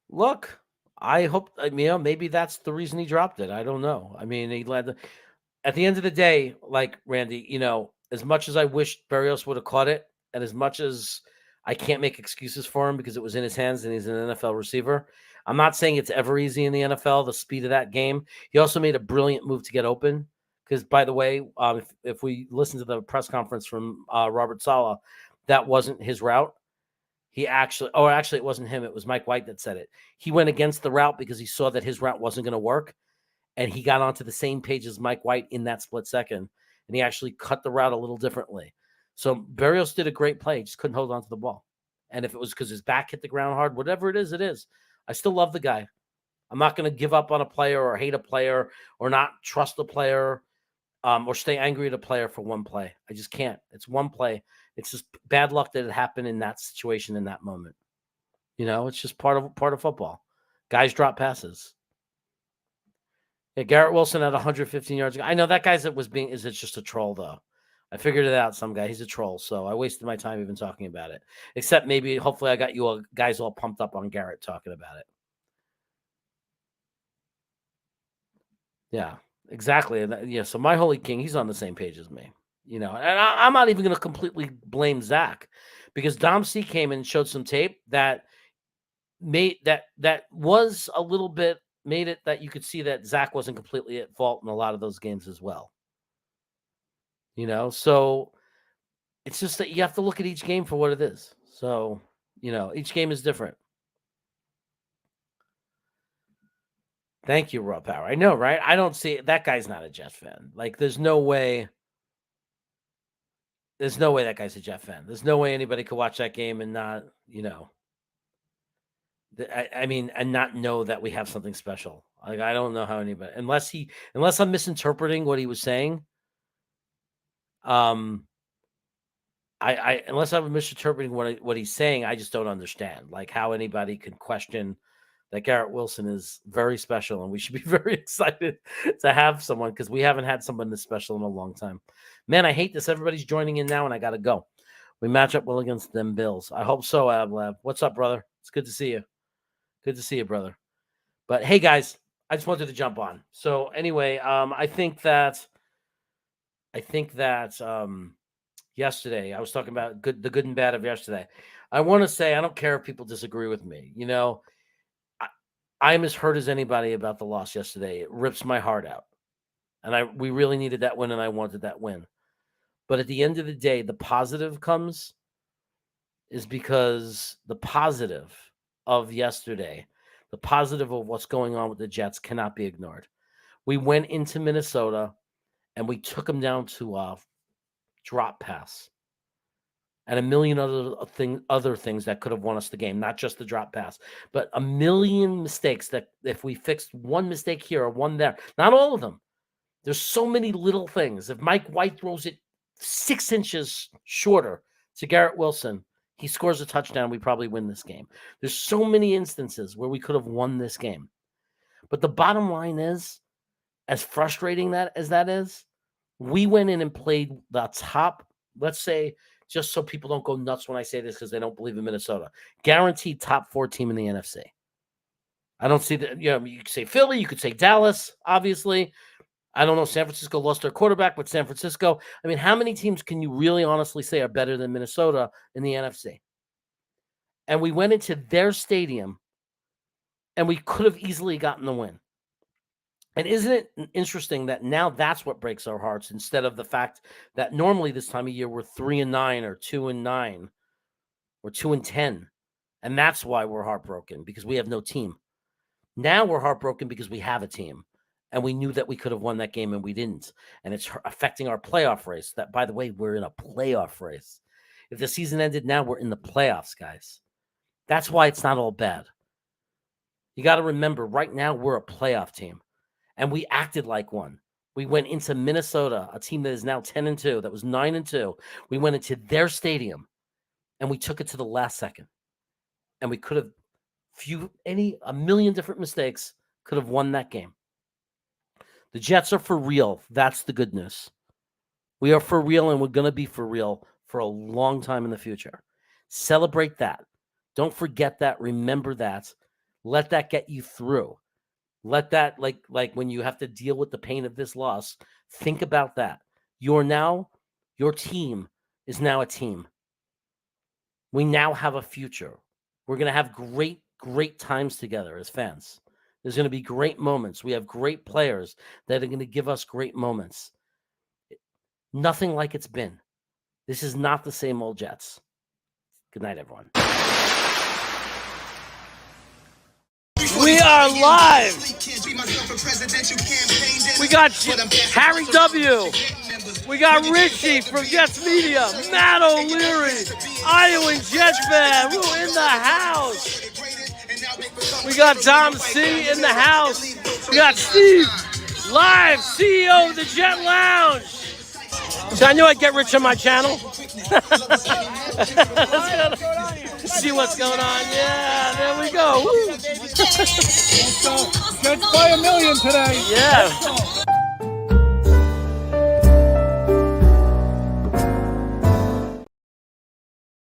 Look, I hope, maybe that's the reason he dropped it. I don't know. I mean, at the end of the day, like, Randy, as much as I wish Barrios would have caught it, and as much as I can't make excuses for him because it was in his hands and he's an NFL receiver, I'm not saying it's ever easy in the NFL, the speed of that game. He also made a brilliant move to get open. Because, by the way, if we listen to the press conference from Robert Saleh, that wasn't his route. Actually, it wasn't him. It was Mike White that said it. He went against the route because he saw that his route wasn't going to work. And he got onto the same page as Mike White in that split second. And he actually cut the route a little differently. So Barrios did a great play. He just couldn't hold on to the ball. And if it was because his back hit the ground hard, whatever it is, it is. I still love the guy. I'm not going to give up on a player or hate a player or not trust a player or stay angry at a player for one play. I just can't. It's one play. It's just bad luck that it happened in that situation in that moment. It's just part of football. Guys drop passes. Yeah, Garrett Wilson at 115 yards. I know that guy's is it just a troll though? I figured it out. Some guy, he's a troll. So I wasted my time even talking about it. Except maybe, hopefully, I got you guys all pumped up on Garrett talking about it. Yeah, exactly. Yeah. So my holy king, he's on the same page as me. And I'm not even going to completely blame Zach, because Dom C came in and showed some tape that made that was a little bit made it that you could see that Zach wasn't completely at fault in a lot of those games as well. So it's just that you have to look at each game for what it is. So, each game is different. Thank you, Raw Power. I know, right? I don't see that guy's not a Jets fan. Like, there's no way that guy's a Jet fan. There's no way anybody could watch that game and not, and not know that we have something special. Like, I don't know how anybody, unless I'm misinterpreting what he was saying. I unless I'm misinterpreting what he's saying, I just don't understand. Like how anybody could question that Garrett Wilson is very special, and we should be very excited to have someone because we haven't had someone this special in a long time. Man, I hate this. Everybody's joining in now, and I got to go. We match up well against them Bills. I hope so, Ablab. What's up, brother? It's good to see you. Good to see you, brother. But hey, guys, I just wanted to jump on. So anyway, I think that yesterday I was talking about the good and bad of yesterday. I want to say I don't care if people disagree with me. You know, I'm as hurt as anybody about the loss yesterday. It rips my heart out. And we really needed that win, and I wanted that win. But at the end of the day, the positive is because the positive of yesterday, the positive of what's going on with the Jets cannot be ignored. We went into Minnesota, and we took them down to a drop pass and a million other things that could have won us the game, not just the drop pass, but a million mistakes that if we fixed one mistake here or one there, not all of them. There's so many little things. If Mike White throws it 6 inches shorter to Garrett Wilson, he scores a touchdown, we probably win this game. There's so many instances where we could have won this game. But the bottom line is, as frustrating as that is, we went in and played the top, let's say, just so people don't go nuts when I say this because they don't believe in Minnesota, guaranteed top 4 team in the NFC. I don't see that. You could say Philly, you could say Dallas, obviously. I don't know. San Francisco lost their quarterback, but San Francisco, I mean, how many teams can you really honestly say are better than Minnesota in the NFC? And we went into their stadium, and we could have easily gotten the win. And isn't it interesting that now that's what breaks our hearts instead of the fact that normally this time of year we're 3-9 or 2-9 or 2-10. And that's why we're heartbroken, because we have no team. Now we're heartbroken because we have a team. And we knew that we could have won that game, and we didn't. And it's affecting our playoff race. That, by the way, we're in a playoff race. If the season ended now, we're in the playoffs, guys. That's why it's not all bad. You got to remember, right now, we're a playoff team. And we acted like one. We went into Minnesota, a team that is now 10-2, that was 9-2. We went into their stadium, and we took it to the last second. And we could have, a million different mistakes, could have won that game. The Jets are for real. That's the good news. We are for real, and we're going to be for real for a long time in the future. Celebrate that. Don't forget that. Remember that. Let that get you through. Let that, like when you have to deal with the pain of this loss, think about that. Your team is now a team. We now have a future. We're going to have great, great times together as fans. There's going to be great moments. We have great players that are going to give us great moments. Nothing like it's been. This is not the same old Jets. Good night, everyone. We are live. We got Harry W. We got Richie from Jets Media, Matt O'Leary, Iowa Jets fan, we're in the house. We got Dom C in the house. We got Steve, live, CEO of the Jet Lounge. So I knew I'd get rich on my channel. See what's going on. Yeah, there we go. Woo. Jets by 1 million today. Yeah.